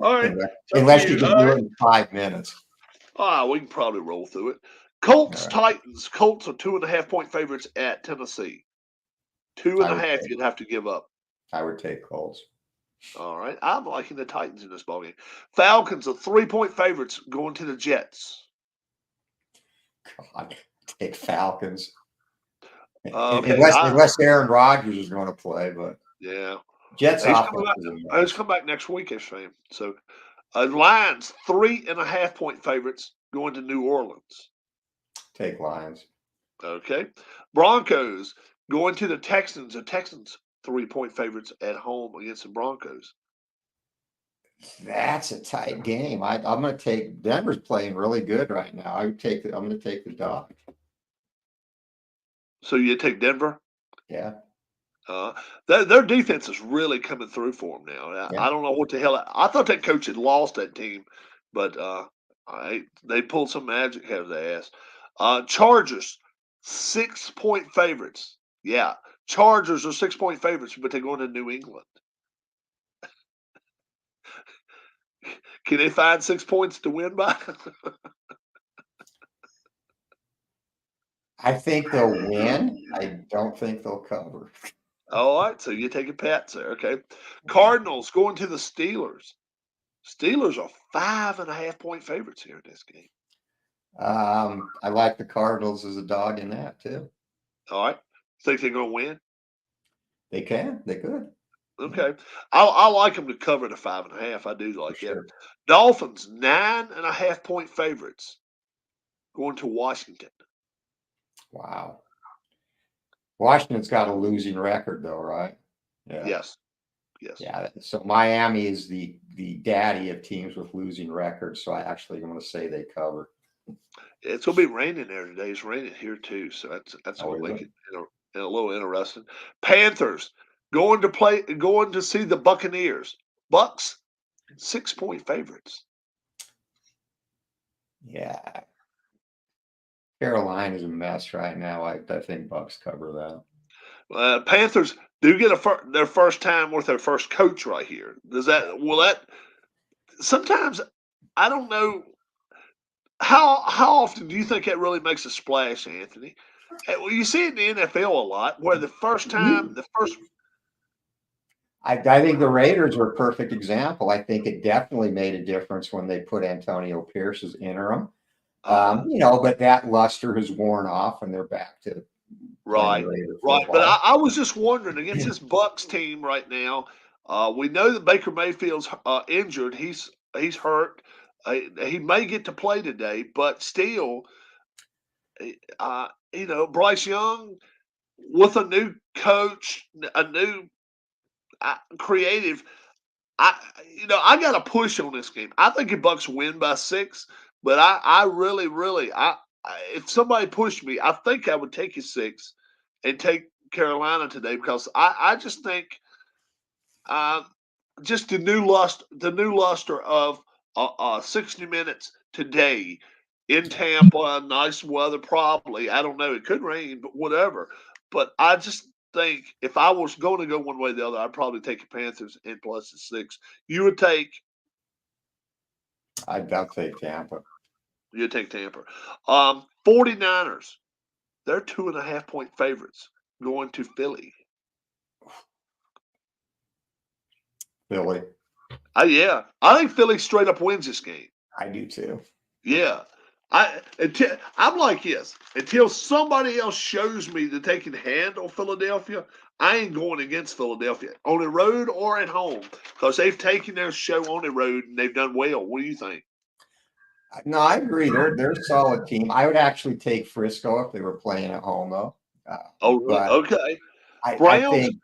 All right. Unless you can do it in 5 minutes. We can probably roll through it. Colts, Titans. Colts are 2.5-point favorites at Tennessee. 2.5 you'd have to give up. I would take Colts. All right. I'm liking the Titans in this ballgame. Falcons are 3-point favorites going to the Jets. God, take Falcons. Okay. Unless Aaron Rodgers is going to play, but yeah. Jets He's come back next week, as fame. So Lions, 3.5-point favorites going to New Orleans. Take Lions. Okay. Broncos going to the Texans. The Texans 3-point favorites at home against the Broncos. That's a tight game. I'm going to take Denver's playing really good right now. I'm going to take the dog. So you take Denver? Yeah. Their defense is really coming through for them now. Yeah. I don't know what the hell. I thought that coach had lost that team, but they pulled some magic out of their ass. Chargers, 6-point favorites. Yeah, Chargers are 6-point favorites, but they're going to New England. Can they find 6 points to win by? I think they'll win. I don't think they'll cover. All right, so you take a Pats there. Okay. Cardinals going to the Steelers. Steelers are 5.5-point favorites here in this game. I like the Cardinals as a dog in that too. All right. Think they're going to win? They can. They could. Okay. I like them to cover the 5.5. I do like Sure. it. Dolphins, 9.5-point favorites going to Washington. Wow. Washington's got a losing record though, right? Yeah. Yes. Yeah. So Miami is the daddy of teams with losing records. So I actually want to say they cover. It's going to be raining there today. It's raining here too. So that's going to make it a little interesting. Panthers going to see the Buccaneers. Bucks, 6-point favorites. Yeah. Carolina is a mess right now. I think Bucks cover that. Panthers do get their first time with their first coach right here. Sometimes I don't know how often do you think that really makes a splash, Anthony? Well, you see it in the NFL a lot where the first I think the Raiders were a perfect example. I think it definitely made a difference when they put Antonio Pierce as interim. But that luster has worn off and they're back to right. But I was just wondering against this Bucks team right now. We know that Baker Mayfield's injured. He's hurt. He may get to play today, but still, Bryce Young with a new coach, a new creative. I got to push on this game. I think the Bucks win by 6, but I really, if somebody pushed me, I think I would take a 6 and take Carolina today because I just think just the new luster of 60 minutes today in Tampa, nice weather, probably. I don't know. It could rain, but whatever. But I just think if I was going to go one way or the other, I'd probably take the Panthers and plus the 6. You would take I'll take Tampa. you'd take Tampa. 49ers, they're 2.5 point favorites going to Philly. Philly. Yeah. I think Philly straight up wins this game. I do too. Yeah. I'm like this. Until somebody else shows me that they can handle Philadelphia, I ain't going against Philadelphia on the road or at home because they've taken their show on the road and they've done well. What do you think? No, I agree. They're a solid team. I would actually take Frisco if they were playing at home, though. Oh, really? But Okay. I think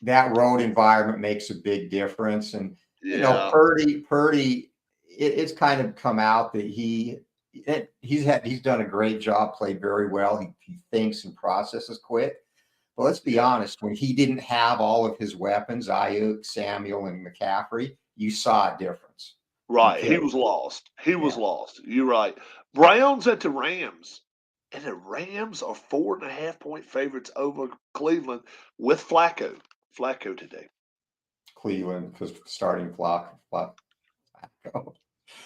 that road environment makes a big difference. And Yeah. Purdy, it's kind of come out that he's done a great job, played very well. He thinks and processes quick. But let's be honest, when he didn't have all of his weapons, Ayuk, Samuel, and McCaffrey, you saw a difference. Right. He was lost. He was lost. You're right. Browns at the Rams. And the Rams are 4.5 point favorites over Cleveland with Flacco. Flacco today. Cleveland because starting Flacco.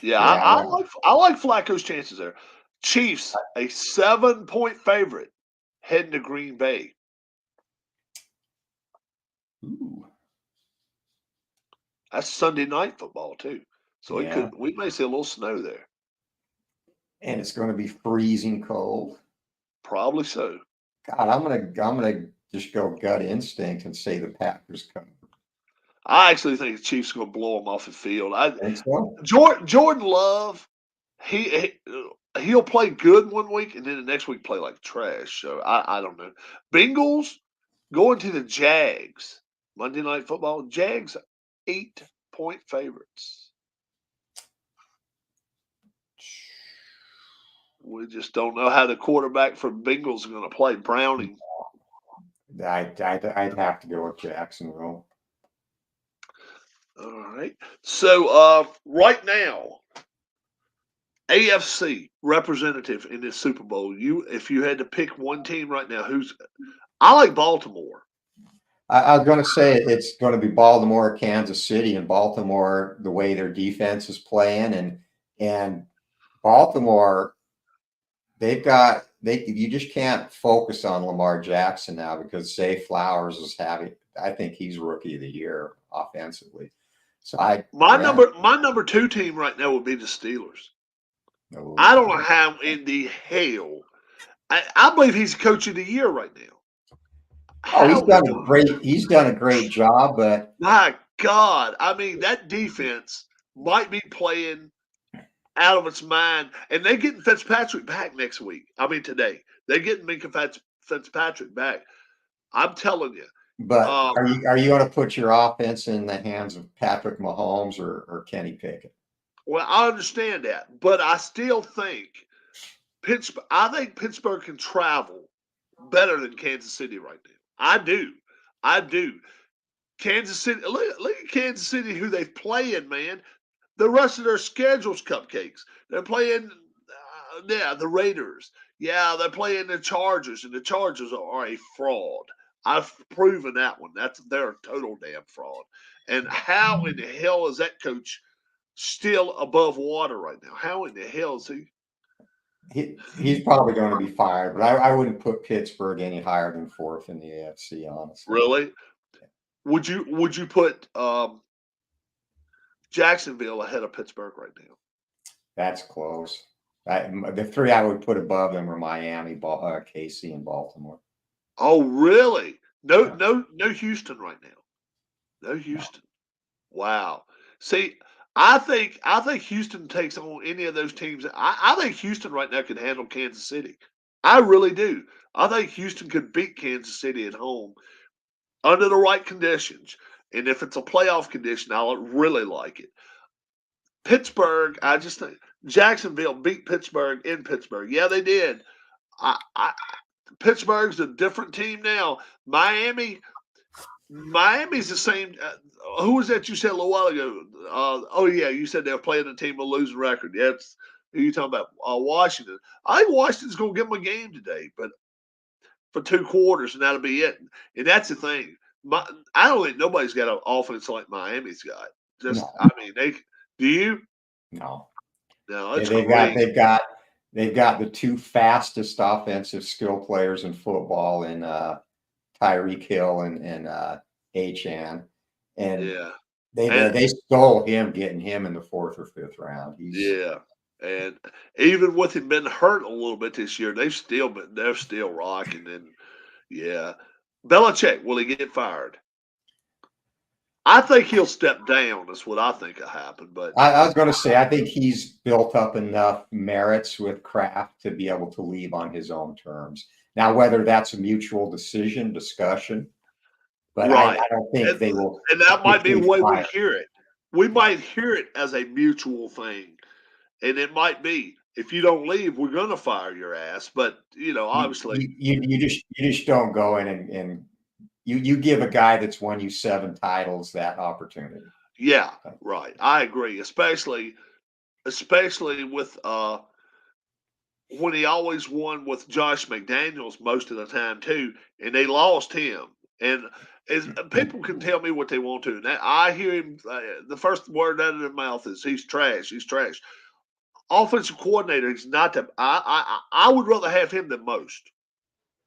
Yeah, I like Flacco's chances there. Chiefs, a 7 point favorite, heading to Green Bay. Ooh. That's Sunday night football too. So we may see a little snow there. And it's going to be freezing cold. Probably so. God, I'm gonna just go gut instinct and say the Packers come. I actually think the Chiefs are going to blow them off the field. Think so? Jordan Love, he'll play good one week and then the next week play like trash. So I don't know. Bengals going to the Jags. Monday Night Football. Jags 8 point favorites. We just don't know how the quarterback for Bengals is going to play. Browning. I'd have to go with Jacksonville. All right. So right now, AFC representative in this Super Bowl. If you had to pick one team right now, I like Baltimore. I was going to say it's going to be Baltimore, Kansas City, and Baltimore. The way their defense is playing, and Baltimore, you just can't focus on Lamar Jackson now because Zay Flowers I think he's rookie of the year offensively. So my number 2 team right now would be the Steelers. No. I don't know how in the hell. I believe he's coach of the year right now. He's done a great job, but my God, I mean that defense might be playing out of its mind, and they're getting Fitzpatrick back next week. I mean today they're getting Minka Fitzpatrick back. I'm telling you. But are you going to put your offense in the hands of Patrick Mahomes or Kenny Pickett? Well, I understand that, but I still think Pittsburgh can travel better than Kansas City right now. I do. Kansas City. Look at Kansas City, who they playing, man. The rest of their schedule's cupcakes. They're playing, the Raiders. Yeah, they're playing the Chargers, and the Chargers are a fraud. I've proven that one. They're a total damn fraud. And how in the hell is that coach still above water right now? How in the hell is he? He's probably going to be fired, but I wouldn't put Pittsburgh any higher than 4th in the AFC, honestly. Really? Would you put Jacksonville ahead of Pittsburgh right now? That's close. The 3 I would put above them are Miami, KC, and Baltimore. Oh, really? No Houston right now. No Houston. Wow. See, I think Houston takes on any of those teams. I think Houston right now could handle Kansas City. I really do. I think Houston could beat Kansas City at home under the right conditions. And if it's a playoff condition, I'll really like it. Pittsburgh, I just think Jacksonville beat Pittsburgh in Pittsburgh. Yeah, they did. Pittsburgh's a different team now. Miami's the same. Who was that you said a little while ago? You said they're playing a team with a losing record. Yeah, Who you talking about? Washington. I think Washington's going to give them a game today, but for 2 quarters, and that'll be it. And that's the thing. I don't think nobody's got an offense like Miami's got. Just, No. I mean, do you? No. No, it's They've great. got the 2 fastest offensive skill players in football in Tyreek Hill and Achane, and Yeah. they stole him, getting him in the 4th or 5th round. Yeah. And even with him been hurt a little bit this year, they're still rocking. And yeah, Belichick, will he get fired? I think he'll step down. That's what I think will happen. But I was going to say, I think he's built up enough merits with Kraft to be able to leave on his own terms. Now, whether that's a mutual discussion, but right. I don't think they will. And that might be the way we hear it. We might hear it as a mutual thing. And it might be, if you don't leave, we're going to fire your ass. But, obviously. You just don't go in and you give a guy that's won you 7 titles that opportunity. Yeah, right. I agree. Especially with when he always won with Josh McDaniels most of the time too, and they lost him. And people can tell me what they want to. And I hear him. The first word out of their mouth is he's trash. He's trash. Offensive coordinator. He's not the. I would rather have him than most.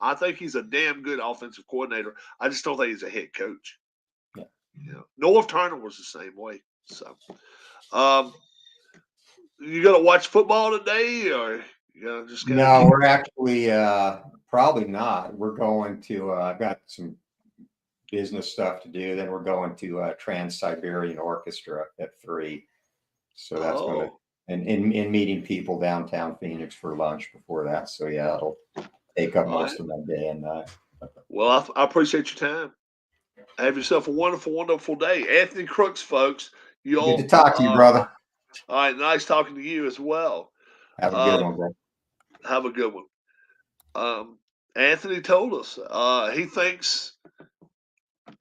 I think he's a damn good offensive coordinator. I just don't think he's a head coach. Yeah. Norv Turner was the same way. So, you gonna watch football today, or just no? We're actually probably not. We're going to. I've got some business stuff to do. Then we're going to Trans-Siberian Orchestra at 3. So that's going to and meeting people downtown Phoenix for lunch before that. So yeah, it'll take up most of my day and night. Well, I appreciate your time. Have yourself a wonderful, wonderful day. Anthony Crooks, folks. You all good to talk to you, brother. All right, nice talking to you as well. Have a good one, bro. Have a good one. Anthony told us he thinks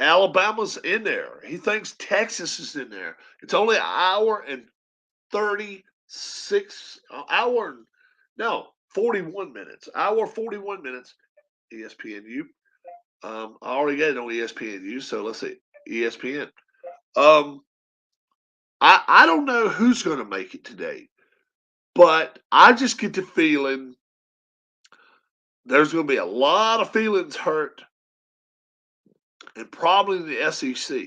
Alabama's in there. He thinks Texas is in there. It's only an hour and 41 minutes. Hour 41 minutes. ESPNU. I already got it on ESPNU, so let's see. ESPN. I don't know who's going to make it today, but I just get the feeling there's going to be a lot of feelings hurt, and probably in the SEC.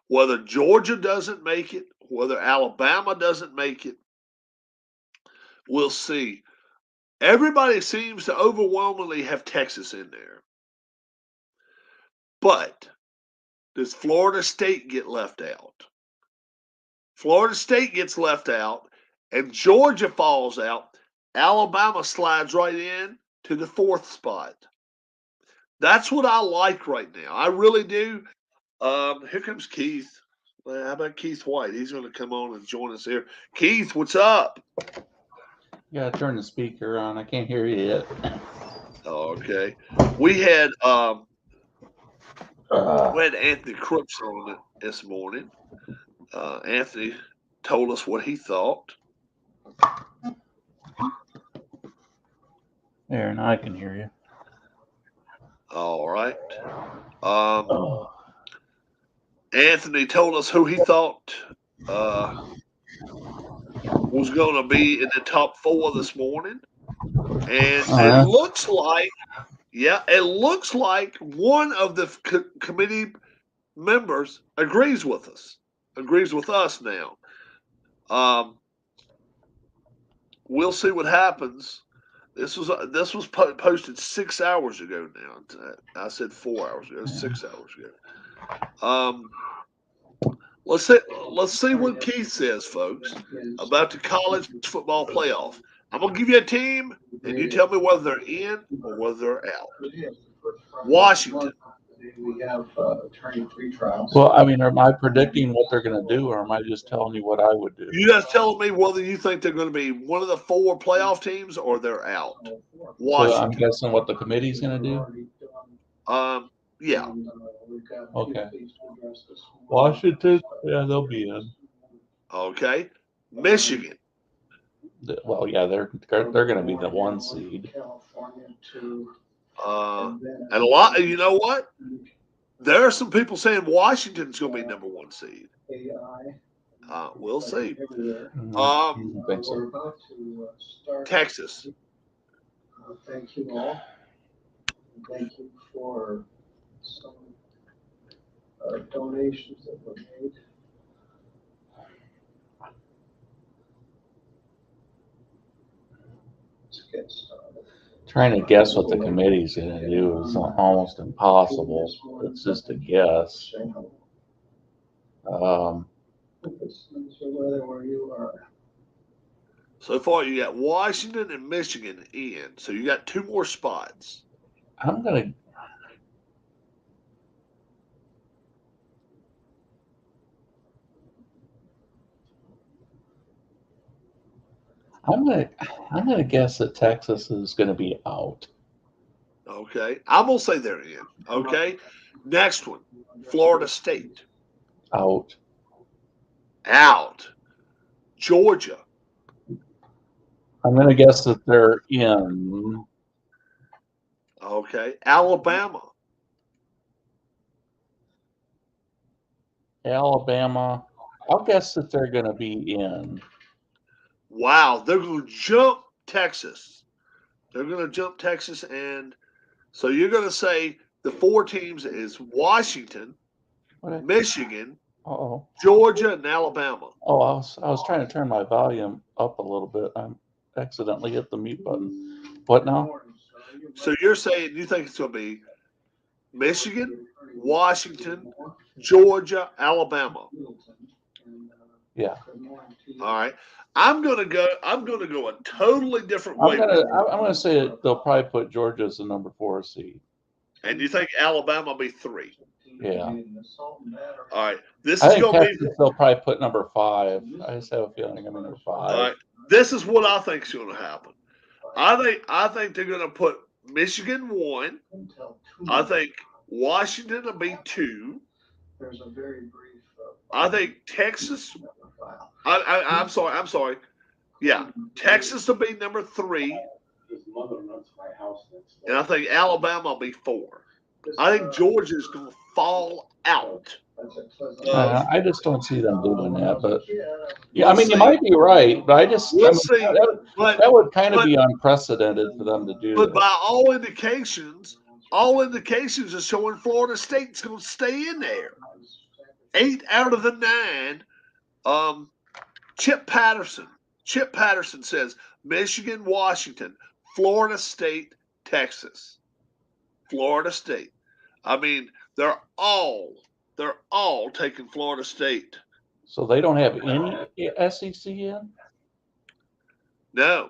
Whether Georgia doesn't make it, whether Alabama doesn't make it, we'll see. Everybody seems to overwhelmingly have Texas in there. But does Florida State get left out? Florida State gets left out, and Georgia falls out. Alabama slides right in to the 4th spot. That's what I like right now. I really do. Here comes Keith. Well, how about Keith White? He's going to come on and join us here. Keith, what's up? Yeah, turn the speaker on. I can't hear you yet. Okay. We had Anthony Crooks on it this morning. Anthony told us what he thought. There, now I can hear you. All right. Anthony told us who he thought was going to be in the top 4 this morning. And it looks like one of the committee members agrees with us now. We'll see what happens. This was posted 6 hours ago now. I said 4 hours ago. 6 hours ago. Let's see what Keith says, folks, about the college football playoff. I'm gonna give you a team, and you tell me whether they're in or whether they're out. Washington. Well, I mean, am I predicting what they're going to do, or am I just telling you what I would do? You guys telling me whether you think they're going to be one of the 4 playoff teams or they're out. Washington. So I'm guessing what the committee's going to do. Yeah. Okay. Washington, yeah, they'll be in. Okay. Michigan. Well, yeah, they're going to be the 1 seed. California too. And a lot, you know what? There are some people saying Washington's going to be number 1 seed. AI. We'll see. Everywhere. I think so. We're about to start. Texas. Thank you all. And thank you for some donations that were made. Let's get started. Trying to guess what the committee's going to do is almost impossible. It's just a guess. Where you are. So far, you got Washington and Michigan in. So you got 2 more spots. I'm gonna guess that Texas is gonna be out. Okay. I'm going to say they're in. Okay. Next one, Florida State. Out. Georgia. I'm gonna guess that they're in. Okay. Alabama. I'll guess that they're gonna be in. Wow. They're going to jump Texas. And so you're going to say the 4 teams is Washington, Michigan, Georgia, and Alabama. Oh, I was trying to turn my volume up a little bit. I accidentally hit the mute button. What now? So you're saying you think it's going to be Michigan, Washington, Georgia, Alabama. Yeah. All right. I'm gonna go a totally different way. I'm gonna say they'll probably put Georgia as the number 4 seed. And you think Alabama will be 3? Yeah. All right. This I is think gonna Texas they'll probably put number 5. I just have a feeling they're number 5. All right. This is what I think is gonna happen. I think they're gonna put Michigan 1. I think Washington will be 2. There's a very brief. I think Texas. I'm sorry. Yeah, Texas will be number 3. And I think Alabama will be 4. I think Georgia is going to fall out. I just don't see them doing that, but yeah, I mean, you might be right, but that would kind of be unprecedented for them to do. But by all indications are showing Florida State's going to stay in there. 8 out of the 9. Chip Patterson says Michigan, Washington, Florida State, Texas. Florida State. I mean, they're all taking Florida State. So they don't have any SEC in? No.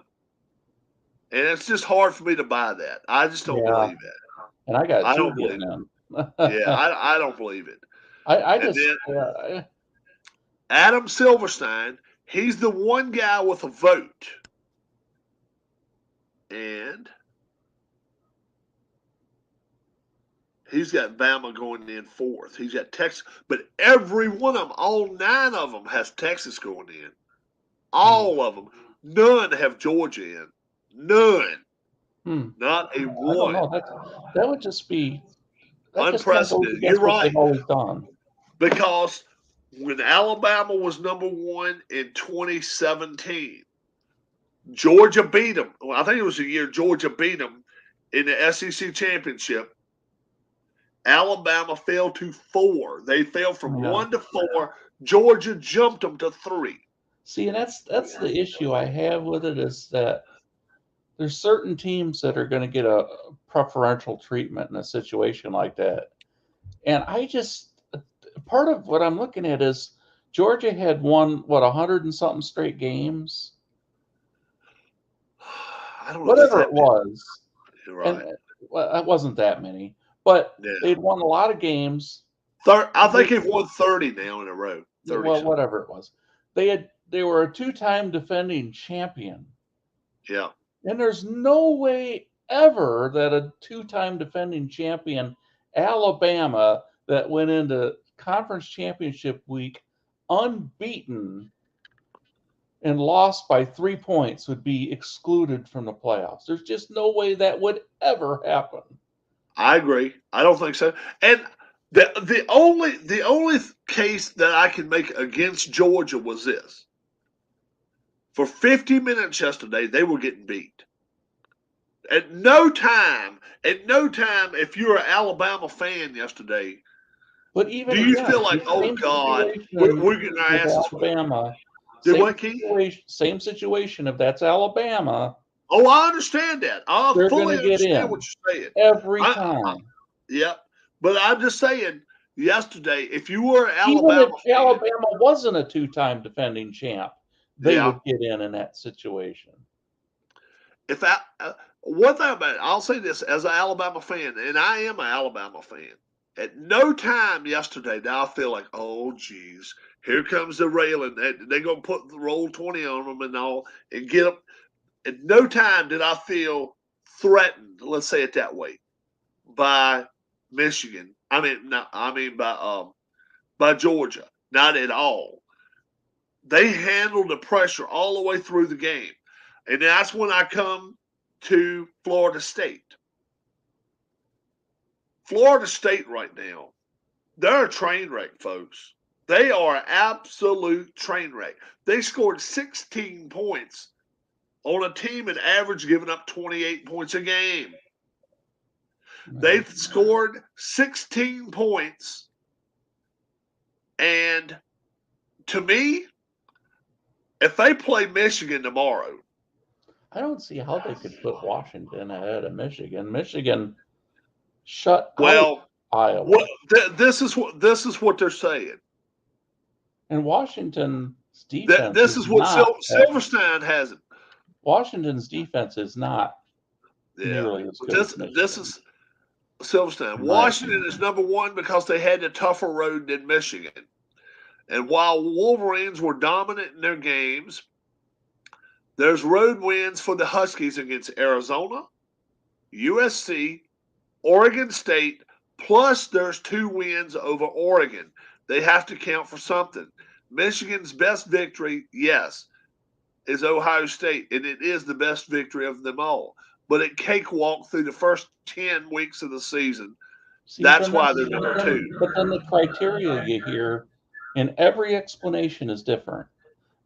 And it's just hard for me to buy that. I just don't believe that. And I got 2 don't believe them. I don't believe it. Adam Silverstein, he's the one guy with a vote. And he's got Bama going in 4th. He's got Texas. But every one of them, all 9 of them, has Texas going in. All of them. None have Georgia in. None. Not a one. I don't know. That would just be unprecedented. You're right. They've always done. Because when Alabama was number 1 in 2017, Georgia beat them. Well, I think it was the year Georgia beat them in the SEC championship. Alabama fell to 4. They fell from 1 to 4. Georgia jumped them to 3. See, and that's the issue I have with it, is that there's certain teams that are going to get a preferential treatment in a situation like that. And part of what I'm looking at is Georgia had won 100 and something straight games. I don't know. Whatever it was. Right. And it wasn't that many, but they'd won a lot of games. I think they've won 30 now in a row. 30. Well, whatever it was. They were a 2-time defending champion. Yeah. And there's no way ever that a 2-time defending champion, Alabama, that went into conference championship week unbeaten and lost by 3 points would be excluded from the playoffs. There's just no way that would ever happen. I agree. I don't think so. And the only case that I can make against Georgia was this. For 50 minutes yesterday, they were getting beat. At no time, if you're an Alabama fan yesterday, But even do you again, feel like, oh same God, situation we're getting our with asses whipped? Alabama. Did what, Keith? Same situation. If that's Alabama, Oh, I understand that. I they're fully going to get understand in what you're saying. every time. Yeah, but I'm just saying, yesterday, if you were an Even Alabama if fan, Alabama wasn't a two-time defending champ, they yeah. would get in that situation. If I, one thing about it, I'll say this as an Alabama fan, and I am an Alabama fan. At no time yesterday did I feel like, oh, geez, here comes the railing. They're going to put the roll 20 on them and all and get them. At no time did I feel threatened, let's say it that way, by Michigan. By Georgia. Not at all. They handled the pressure all the way through the game. And that's when I come to Florida State. Florida State right now, they're a train wreck, folks. They are an absolute train wreck. They scored 16 points on a team at average giving up 28 points a game. They've scored 16 points. And to me, if they play Michigan tomorrow, I don't see how they could put Washington ahead of Michigan. Michigan shut out Iowa. This is what they're saying. And Washington's defense. This is what Silverstein has it. Washington's defense is not nearly as good. This is Silverstein. Washington is number one because they had a tougher road than Michigan. And while Wolverines were dominant in their games, there's road wins for the Huskies against Arizona, USC, Oregon State, plus there's 2 wins over Oregon. They have to count for something. Michigan's best victory, yes, is Ohio State, and it is the best victory of them all. But it cakewalked through the first 10 weeks of the season. That's why they're number 2. But then the criteria you hear in every explanation is different.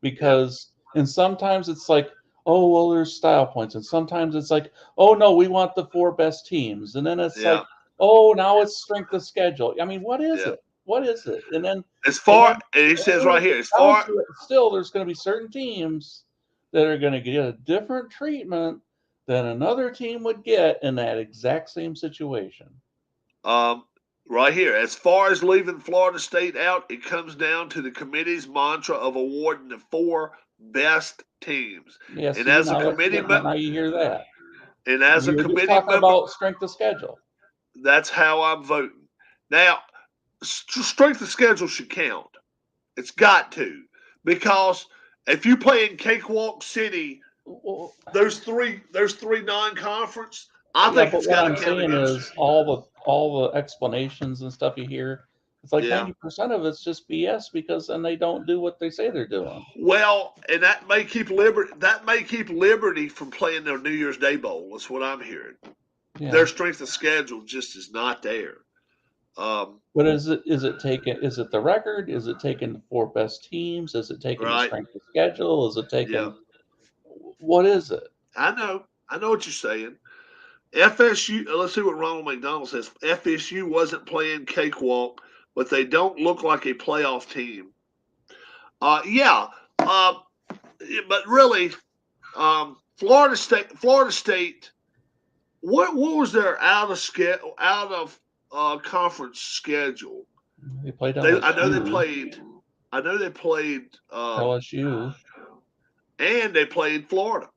Because and sometimes it's like, oh, well, there's style points. And sometimes it's like, oh, no, we want the 4 best teams. And then it's like, oh, now it's strength of schedule. I mean, what is it? What is it? And then and he says right here, still there's going to be certain teams that are going to get a different treatment than another team would get in that exact same situation. Right here, as far as leaving Florida State out, it comes down to the committee's mantra of awarding the 4 best teams. Yes, and as a committee member, now you hear that. And as a committee member, about strength of schedule. That's how I'm voting. Now, strength of schedule should count. It's got to, because if you play in Cakewalk City, those three non-conference, I think it's got to count. What I'm saying is all the explanations and stuff you hear, it's like 90% of it's just BS, because then they don't do what they say they're doing. Well, and that may keep Liberty from playing their New Year's Day Bowl. That's what I'm hearing. Yeah. Their strength of schedule just is not there. But is it the record? Is it taking the 4 best teams? Is it taking the strength of schedule? Is it taking what is it? I know what you're saying. FSU, let's see what Ronald McDonald says. FSU wasn't playing cakewalk, but they don't look like a playoff team. But really, Florida State. What was their out of conference schedule? They played. I know they played LSU, and they played Florida.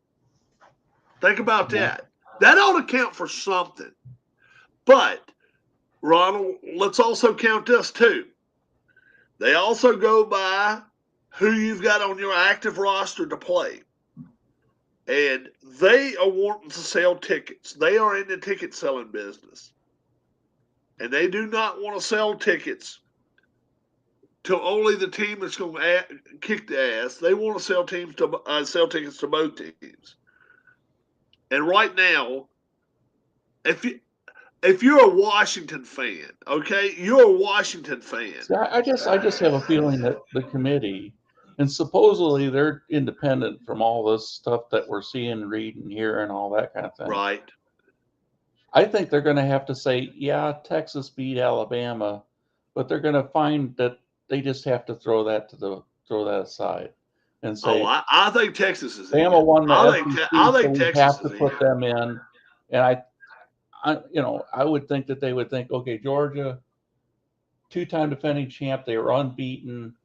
Think about that. That ought to count for something. But, Ronald, let's also count this too. They also go by who you've got on your active roster to play. And they are wanting to sell tickets. They are in the ticket selling business. And they do not want to sell tickets to only the team that's going to kick the ass. They want to sell sell tickets to both teams. And right now, if you're a Washington fan, okay, you're a Washington fan. See, I just have a feeling that the committee, and supposedly they're independent from all this stuff that we're seeing, reading, hearing, all that kind of thing. Right. I think they're going to have to say, yeah, Texas beat Alabama, but they're going to find that they just have to throw that aside and say, I think Texas is Bama won the I SEC, think so we Texas have to is put them in. And I would think that they would think, okay, Georgia, 2-time defending champ, they were unbeaten,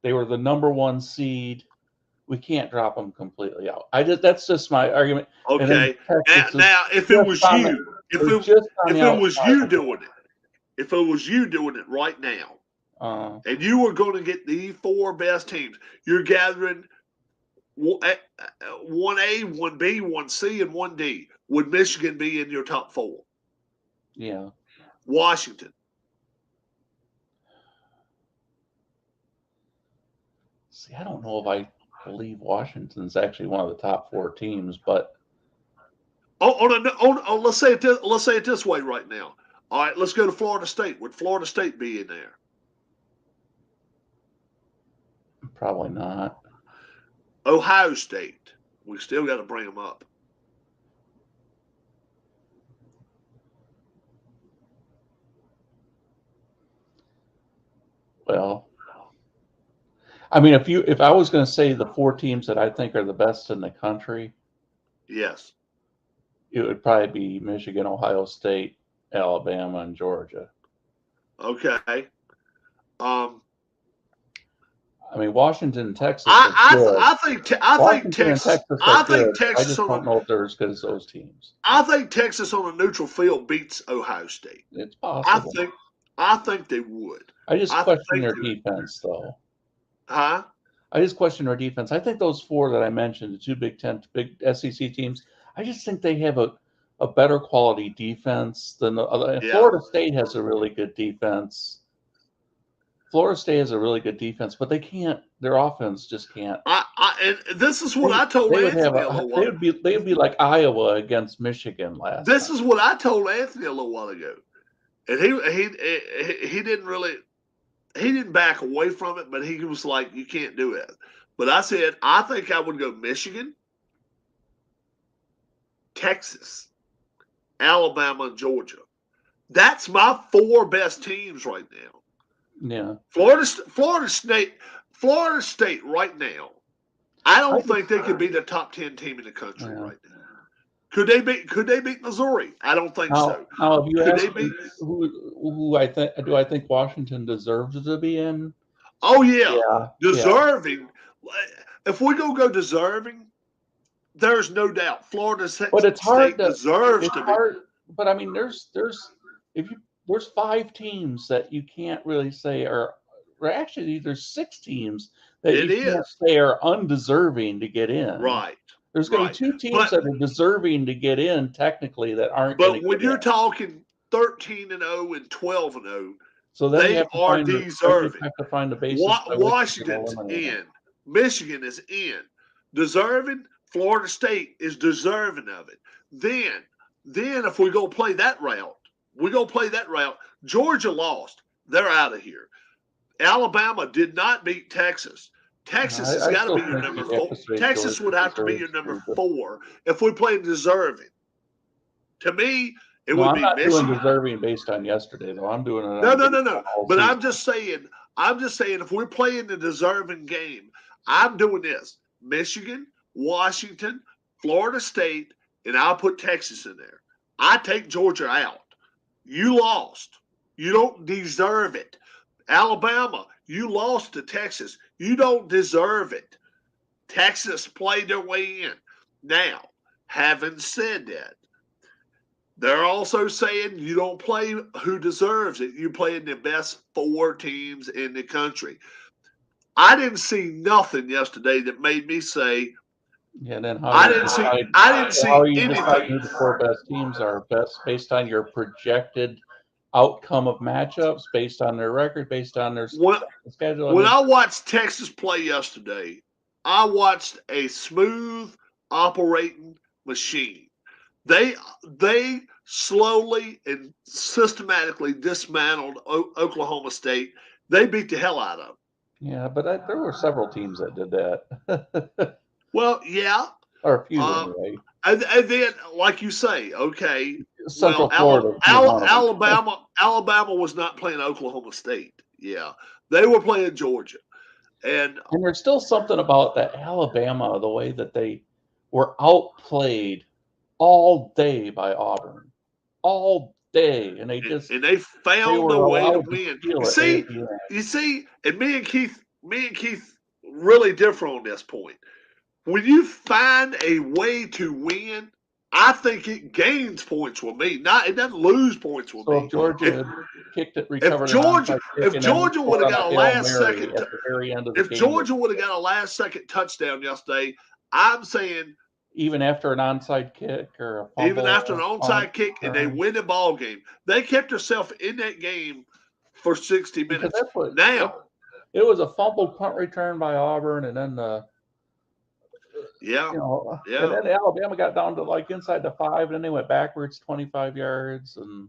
they were the number 1 seed. We can't drop them completely out. That's just my argument. Okay. Now, if it was you, if it was you doing it right now, and you were going to get the 4 best teams, you're gathering 1A, 1B, 1C, and 1D. Would Michigan be in your top 4? Yeah. Washington. See, I don't know if I believe Washington's actually one of the top 4 teams, but let's say it this way right now. All right, let's go to Florida State. Would Florida State be in there? probably not. Ohio State. We still got to bring them up. Well, I mean, if I was going to say the 4 teams that I think are the best in the country, yes, it would probably be Michigan, Ohio State, Alabama, and Georgia. Okay. I mean, Washington and Texas. I think Texas. I just don't know if they're as good as those teams. I think Texas on a neutral field beats Ohio State. It's possible. I think they would. I just question their defense, though. Huh? I just question their defense. I think those 4 that I mentioned, the 2 Big SEC teams, I just think they have a better quality defense than the other. Yeah. Florida State has a really good defense. But they can't. Their offense just can't. And this is what I told Anthony. They would be like Iowa against Michigan last. This is what I told Anthony a little while ago, and he didn't back away from it, but he was like, "You can't do it." But I said, I think I would go Michigan, Texas, Alabama, and Georgia. That's my 4 best teams right now. Yeah. Florida State right now. I don't think they could be the top 10 team in the country right now. Could they beat Missouri? I don't think so. Now, if you ask me who I think Washington deserves to be in? Oh yeah. Deserving. Yeah. If we go deserving, there's no doubt Florida State deserves to be. But I mean, there's 5 teams that you can't really say are, or actually there's 6 teams that can't say are undeserving to get in. Right. There's going to be 2 teams that are deserving to get in technically that aren't. But when you're talking 13-0 and 12-0, so they are deserving. Have to find the basis. Washington's in. Michigan is in. Deserving. Florida State is deserving of it. Then if we go play that route, Georgia lost. They're out of here. Alabama did not beat Texas. Texas has got to be your number 4. Texas would have to be your number 4 if we play deserving. To me, it would be not Michigan. Doing deserving based on yesterday, though. I'm doing it. No. But I'm just saying if we're playing the deserving game, I'm doing this: Michigan, Washington, Florida State, and I'll put Texas in there. I take Georgia out. You lost. You don't deserve it. Alabama, you lost to Texas. You don't deserve it. Texas played their way in. Now, having said that, they're also saying you don't play who deserves it. You play in the best 4 teams in the country. I didn't see nothing yesterday that made me say. Yeah, then I didn't see anything. Who the 4 best teams are best based on your projected outcome of matchups, based on their record, based on their When, schedule. when I watched Texas play yesterday, I watched a smooth operating machine. They slowly and systematically dismantled Oklahoma State. They beat the hell out of them. Yeah, but there were several teams that did that. Well, yeah. Or a few anyway. And then, like you say, okay, Central well, Florida, Alabama was not playing Oklahoma State. Yeah, they were playing Georgia, and there's still something about that Alabama, the way that they were outplayed all day by Auburn, all day, and they found a way to win. You see, and me and Keith really differ on this point. When you find a way to win, I think it gains points with me. It doesn't lose points with me. So if Georgia had kicked it, recovered if Georgia would have got a last second, if Georgia would have got a last second touchdown yesterday, I'm saying even after an onside kick or a fumble, even after an onside kick and they win the ball game, they kept themselves in that game for 60 minutes. It was a fumbled punt return by Auburn, and then and then Alabama got down to like inside the 5, and then they went backwards 25 yards, and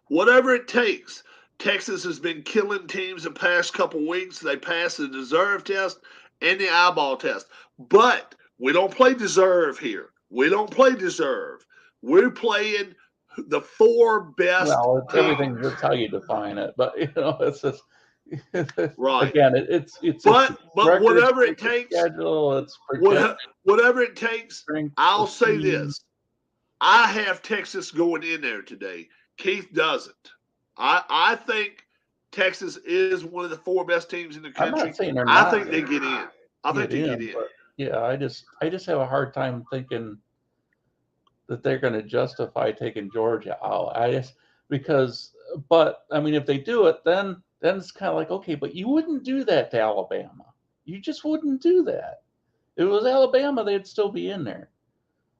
whatever it takes. Texas has been killing teams the past couple weeks. They passed the deserve test and the eyeball test, but we don't play deserve here. We don't play deserve. We're playing the 4 best. Well, it's everything. That's how you define it, but it's just. Right. Again, it's but whatever it takes, schedule, it's whatever it takes. I'll say this: I have Texas going in there today. Keith doesn't. I think Texas is one of the 4 best teams in the country. I'm not saying they're not. I think they get in. I think they get in. But yeah, I just have a hard time thinking that they're going to justify taking Georgia out. But I mean, if they do it, then it's kind of like, okay, but you wouldn't do that to Alabama. You just wouldn't do that. If it was Alabama, they'd still be in there.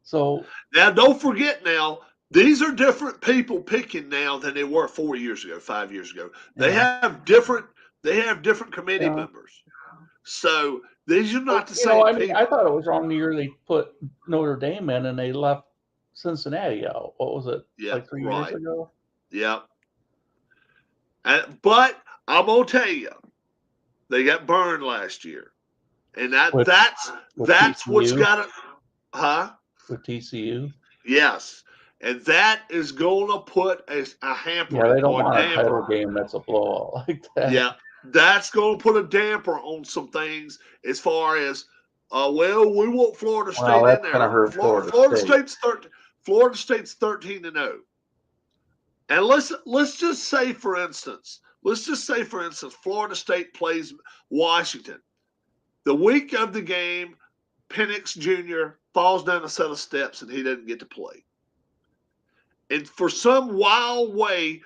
So now, don't forget now, these are different people picking now than they were 4 years ago, 5 years ago. They have different committee members. So these are not the same people. I thought it was wrong the year they put Notre Dame in and they left Cincinnati out. What was it? Yeah, like 3 years ago? Yeah. But I'm gonna tell you, they got burned last year, and that's what's got it. With TCU. Yes, and that is going to put a hamper. Yeah, they don't want a title game that's a blowout like that. Yeah, that's going to put a damper on some things as far as we want Florida State in there. That's gonna hurt Florida State's 13-0. And let's just say, for instance, Florida State plays Washington. The week of the game, Penix Jr. falls down a set of steps and he doesn't get to play. And for some wild way,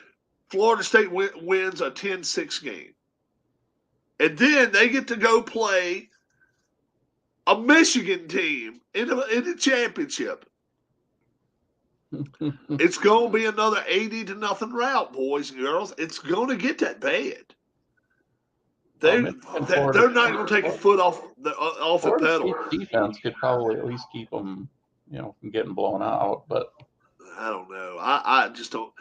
Florida State wins a 10-6 game. And then they get to go play a Michigan team in the championship. It's going to be another 80-0 rout, boys and girls. It's going to get that bad. They're not going to take a foot off the pedal. Defense could probably at least keep them, from getting blown out. But I don't know. I just don't.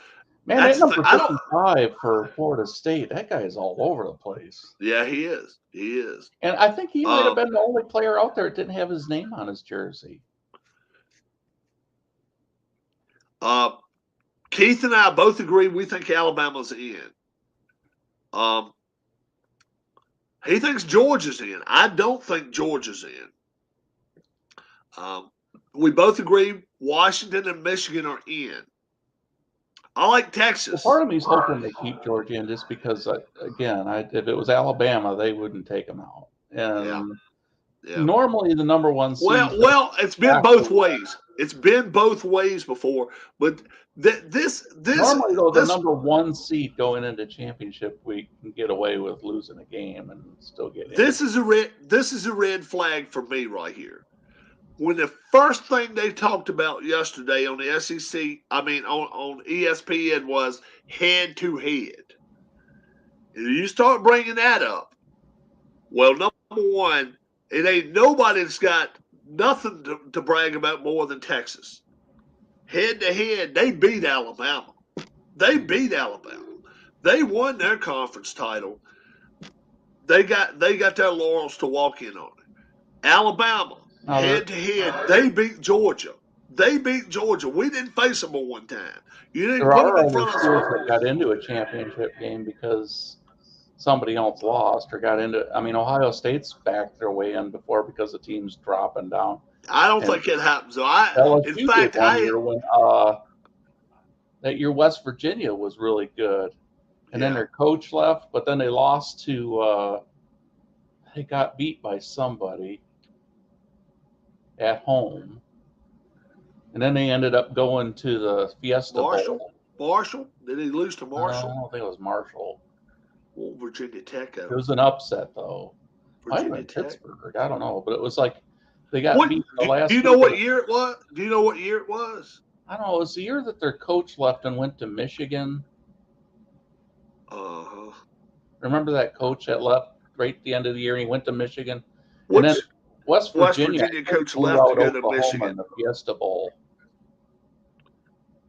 Man, that number 55 for Florida State, that guy is all over the place. Yeah, he is. He is. And I think he might have been the only player out there that didn't have his name on his jersey. Keith and I both agree we think Alabama's in. He thinks Georgia's in. I don't think Georgia's in. We both agree Washington and Michigan are in. I like Texas. Well, part of me is hoping they keep Georgia in just because, if it was Alabama, they wouldn't take them out. And normally the number 1 seed. Well, it's been both ways. It's been both ways before, but this normally though the number 1 seed going into championship week can get away with losing a game and still get in. This is a red flag for me right here. when the first thing they talked about yesterday on the SEC, on ESPN was head to head. You start bringing that up. Well, number one, it ain't nobody that's got nothing to brag about more than Texas. Head to head, they beat Alabama. They beat Alabama. They won their conference title. They got their laurels to walk in on it. Alabama, head to head, they beat Georgia. They beat Georgia. We didn't face them but one time. You didn't There put are them in other front of schools us. that got into a championship game because somebody else lost or got into. I mean, Ohio State's backed their way in before because the team's dropping down. I don't And think it happens. So in LSU fact, did one year when that year West Virginia was really good, and then their coach left, but then they lost to. They got beat by somebody at home, and then they ended up going to the Fiesta Bowl. Marshall? Did he lose to Marshall? I don't think it was Marshall. Well, Virginia Tech. It was an upset though. Might have been Pittsburgh. I don't know, but it was like they got beat in the last. Do you know what year it was? Do you know what year it was? I don't know. It was the year that their coach left and went to Michigan. Remember that coach that left right at the end of the year? He went to Michigan. And then West Virginia coach left to go to Michigan in the Fiesta Bowl.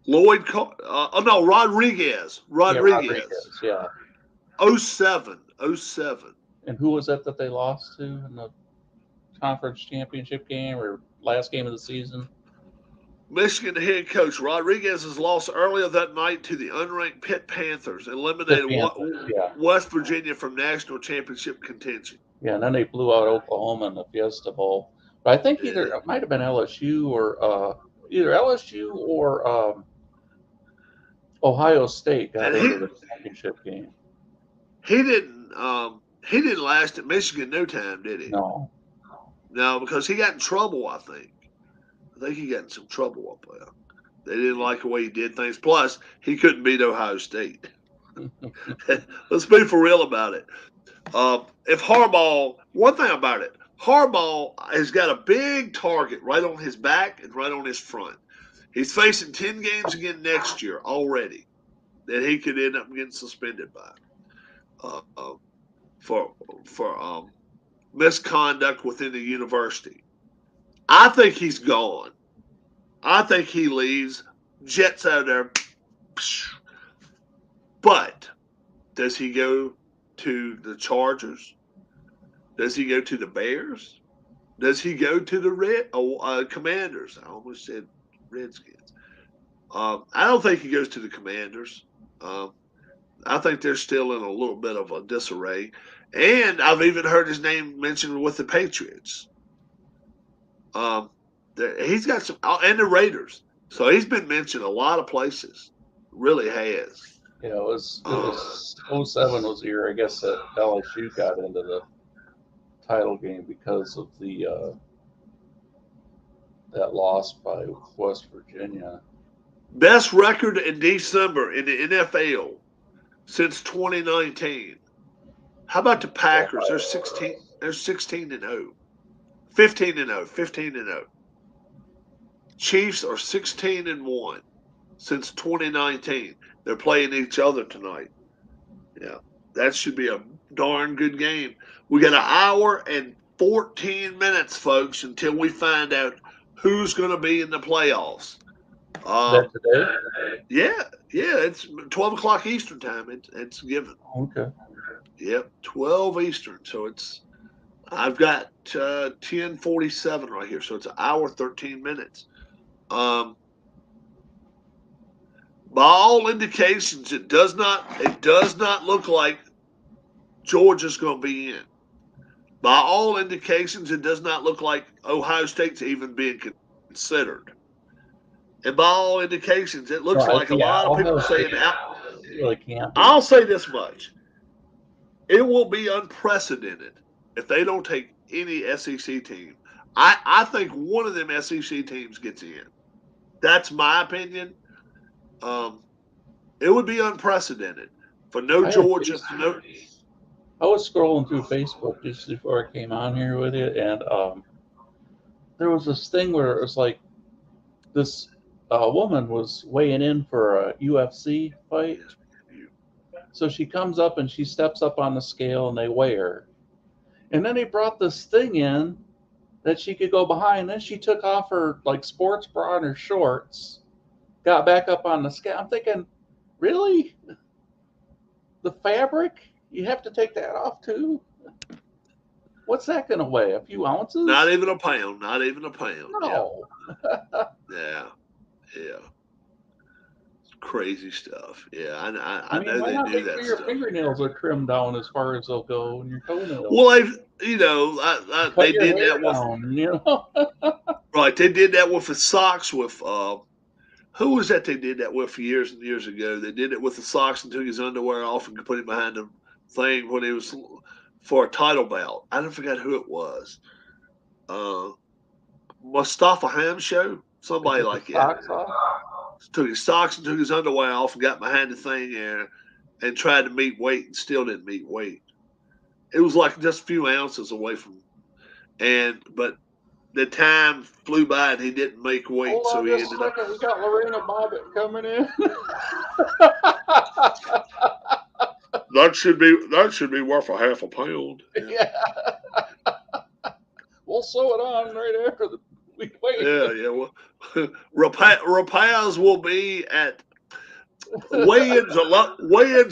Rodriguez. Yeah. 07. And who was it that they lost to in the conference championship game or last game of the season? Michigan head coach Rodriguez has lost earlier that night to the unranked Pitt Panthers, eliminated West Virginia from national championship contention. Yeah, and then they blew out Oklahoma in the Fiesta Bowl. But I think it might have been LSU or Ohio State got into the championship game. He didn't last at Michigan no time, did he? No, because he got in trouble. I think he got in some trouble up there. They didn't like the way he did things. Plus, he couldn't beat Ohio State. Let's be for real about it. If Harbaugh, one thing about it, Harbaugh has got a big target right on his back and right on his front. He's facing 10 games again next year already that he could end up getting suspended by for misconduct within the university. I think he's gone. I think he leaves, jets out of there. But does he go to the Chargers? Does he go to the Bears? Does he go to the Commanders? I almost said Redskins. I don't think he goes to the Commanders. I think they're still in a little bit of a disarray. And I've even heard his name mentioned with the Patriots. He's got some, and the Raiders. So he's been mentioned a lot of places. Really has. Yeah, it was 07 was the year, I guess, that LSU got into the title game because of that loss by West Virginia. Best record in December in the NFL since 2019. How about the Packers? They're 16 and 0. 15 and 0. Chiefs are 16 and 1 since 2019. They're playing each other tonight. Yeah, that should be a darn good game. We got an hour and 14 minutes, folks, until we find out who's going to be in the playoffs. Is that today? Yeah, it's 12 o'clock Eastern time. It's given. Okay. Yep, 12 Eastern. So I've got 10:47 right here. So it's an hour 13 minutes. By all indications, it does not look like Georgia's going to be in. By all indications, it does not look like Ohio State's even being considered. And by all indications, it looks like a lot of people saying, really can't. I'll say this much. It will be unprecedented if they don't take any SEC team. I think one of them SEC teams gets in. That's my opinion. It would be unprecedented for Georgia. I was scrolling through Facebook just before I came on here with you, and there was this thing where it was like this woman was weighing in for a UFC fight. So she comes up and she steps up on the scale and they weigh her. And then they brought this thing in that she could go behind. Then she took off her like sports bra and her shorts, got back up on the scale. I'm thinking, really? The fabric? You have to take that off too? What's that going to weigh? A few ounces? Not even a pound. Not even a pound. No. Yeah. Yeah. Crazy stuff. Yeah, I mean, know why they not do make that sure your stuff. fingernails are trimmed down as far as they'll go, and your toenails. Well, they your did hair that with down, you know. right. They did that with the socks. With who was that? They did that with years and years ago. They did it with the socks and took his underwear off and put him behind the thing when he was for a title bout. I don't forget who it was. Mustafa Hamsho, somebody like that. Socks off. Took his socks and took his underwear off and got behind the thing there and tried to meet weight and still didn't meet weight. It was like just a few ounces away from, but the time flew by and he didn't make weight, Hold so on he just a ended up. second. We got Lorena Bobbitt coming in. That should be worth a half a pound. Yeah. We'll sew it on right after we wait. Yeah. Well, repairs will be at weigh-ins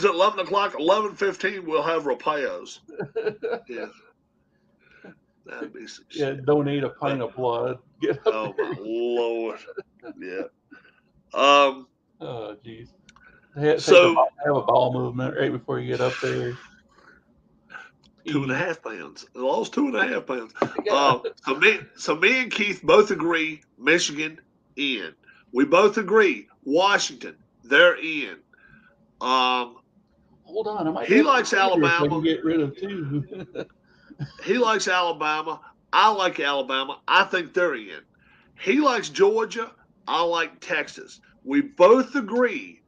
at 11 o'clock. 11:15 we'll have repairs. Yeah. That'd be some shit. Donate a pint of blood. Get up Oh there. my Lord. Yeah. Oh, jeez. So have a bowel movement right before you get up there. 2.5 pounds. I lost 2.5 pounds. Yeah. So me and Keith both agree Michigan in. We both agree Washington, they're in. Hold on. He likes Alabama. I can get rid of two. He likes Alabama. I like Alabama. I think they're in. He likes Georgia. I like Texas. We both agree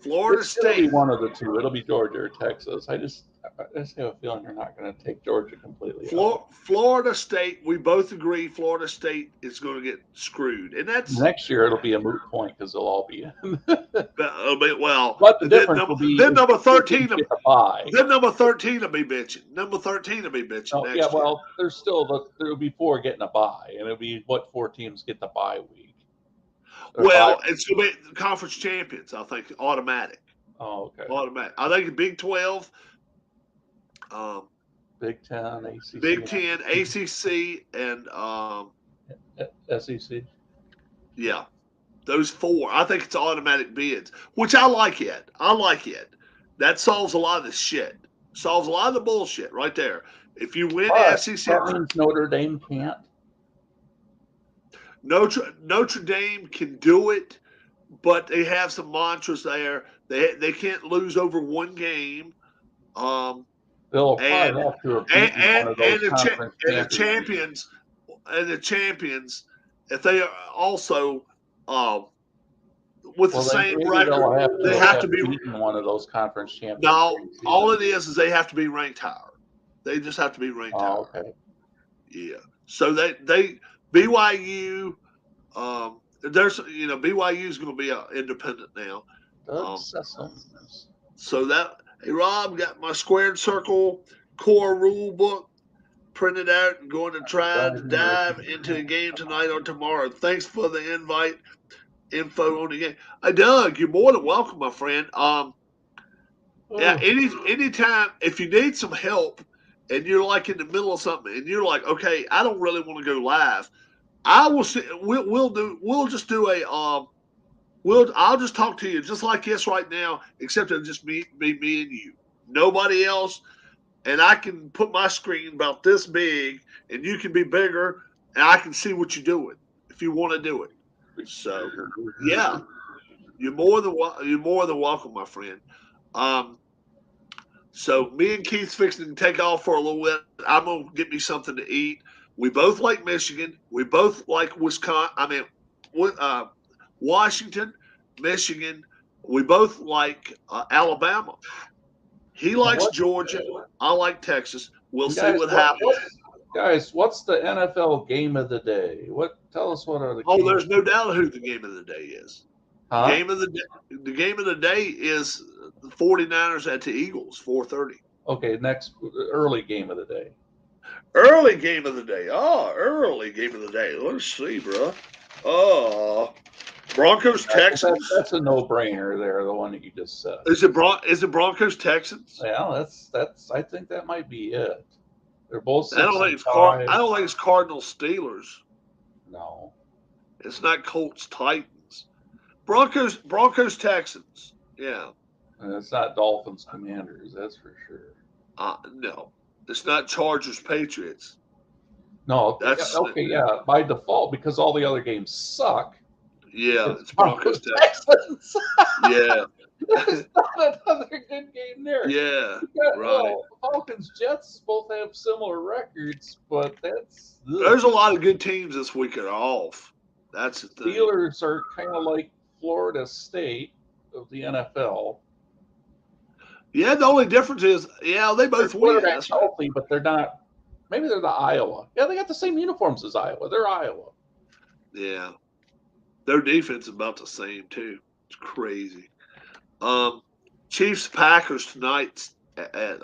Florida State. It'll be one of the two. It'll be Georgia or Texas. I just have a feeling you're not going to take Georgia completely. Florida State. We both agree Florida State is going to get screwed, and that's next year. It'll be a moot point because they'll all be in. Well, but the difference will be then number 13. Get a bye. Then number 13 will be bitching. Number 13 will be bitching. Oh, next yeah, year. well, there'll be 4 getting a bye, and it'll be what 4 teams get the bye week. Well, it's going to be conference champions. I think automatic. Oh, okay. Automatic. I think Big 12. Big 10, ACC. Big 10, ACC, and SEC. Yeah, those 4. I think it's automatic bids, which I like it. That solves a lot of the shit. Solves a lot of the bullshit right there. If you win SEC, that means Notre Dame can't. Notre Dame can do it, but they have some mantras there. They can't lose over one game. They'll probably have to have the champions, if they are also with the same record, they have to be one of those conference champions. No, all it is they have to be ranked higher. They just have to be ranked higher. Okay. Yeah. So they BYU, there's BYU is going to be independent now. So that. Hey, Rob, got my squared circle core rule book printed out and going to try to dive into a game tonight or tomorrow. Thanks for the invite. Info on the game. Hey, Doug, you're more than welcome, my friend. Yeah, anytime, if you need some help and you're like in the middle of something and you're like, okay, I don't really want to go live, I will see, we'll just do a, I'll just talk to you just like this right now, except it'll just be me and you. Nobody else. And I can put my screen about this big and you can be bigger and I can see what you're doing if you want to do it. So, yeah, you're more than welcome, my friend. So me and Keith's fixing to take off for a little bit. I'm going to get me something to eat. We both like Michigan. We both like Wisconsin. Washington, Michigan. We both like Alabama. He likes Georgia. I like Texas. We'll see what happens. Guys, what's the NFL game of the day? Tell us what are the Oh, games? there's no doubt who the game of the day is. Huh? The game of the day is the 49ers at the Eagles, 4:30. Okay, next early game of the day. Early game of the day. Oh, early game of the day. Let's see, bro. Oh, Broncos Texans. That's a no-brainer there, the one that you just said. Is it Broncos Texans? Yeah, that's. I think that might be it. They're both 6 I don't think it's Cardinals Steelers. No. It's not Colts Titans. Broncos Texans. Yeah. And it's not Dolphins Commanders, that's for sure. No. It's not Chargers Patriots. No, That's okay, yeah, by default, because all the other games suck. Yeah, it's Broncos Texans. Yeah. There's not another good game there. Yeah. Right. Well, Falcons Jets both have similar records, but there's a lot of good teams this week that are off. That's the thing. Steelers are kind of like Florida State of the NFL. Yeah, the only difference is, they both win. They're healthy, but they're not. Maybe they're the Iowa. Yeah, they got the same uniforms as Iowa. They're Iowa. Yeah. Their defense is about the same, too. It's crazy. Chiefs Packers tonight at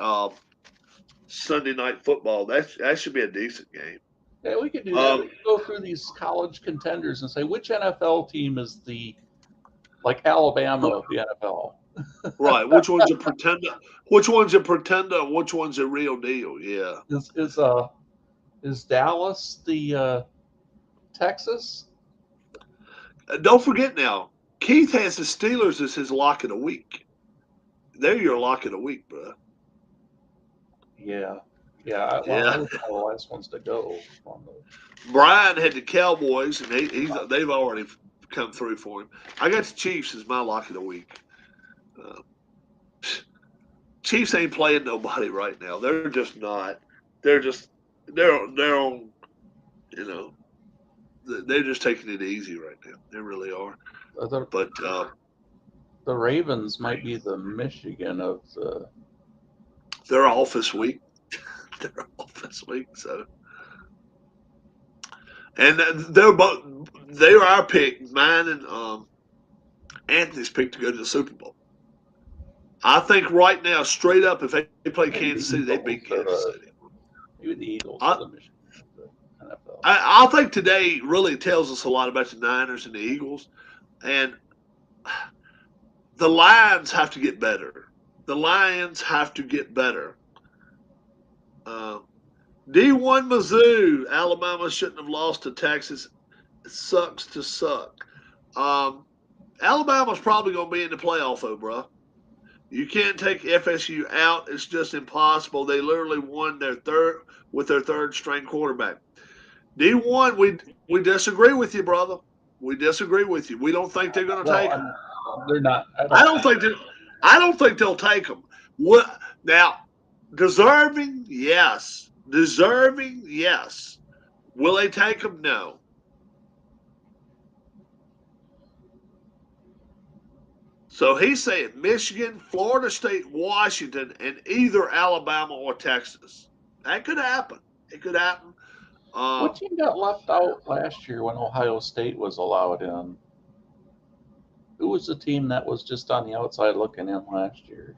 Sunday Night Football. That should be a decent game. Yeah, we could do that. We could go through these college contenders and say which NFL team is like Alabama of the NFL. Right. Which one's a pretender? Which one's a pretender? Which one's a real deal? Yeah. Is Dallas the Texas? Don't forget now, Keith has the Steelers as his lock of the week. They're your lock of the week, bro. Yeah. Yeah. Well, I was one of the last ones to go. Brian had the Cowboys, and they've already come through for him. I got the Chiefs as my lock of the week. Chiefs ain't playing nobody right now. They're just not. They're on. They're just taking it easy right now. They really are. But the Ravens might be the Michigan of the. They're off this week. So, and they're our pick. Mine and Anthony's pick to go to the Super Bowl. I think right now, straight up, if they play Kansas City, they beat Kansas City. Maybe the Eagles or the Michigan. NFL. I think today really tells us a lot about the Niners and the Eagles, and the Lions have to get better. D1 Mizzou, Alabama shouldn't have lost to Texas. It sucks to suck. Alabama's probably going to be in the playoff, though, bro. You can't take FSU out. It's just impossible. They literally won their third string quarterback. D1, we disagree with you, brother. We disagree with you. We don't think they're going to take them. They're not. I don't think they'll take them. What now? Deserving, yes. Deserving, yes. Will they take them? No. So he's saying Michigan, Florida State, Washington, and either Alabama or Texas. That could happen. It could happen. What team got left out last year when Ohio State was allowed in? Who was the team that was just on the outside looking in last year?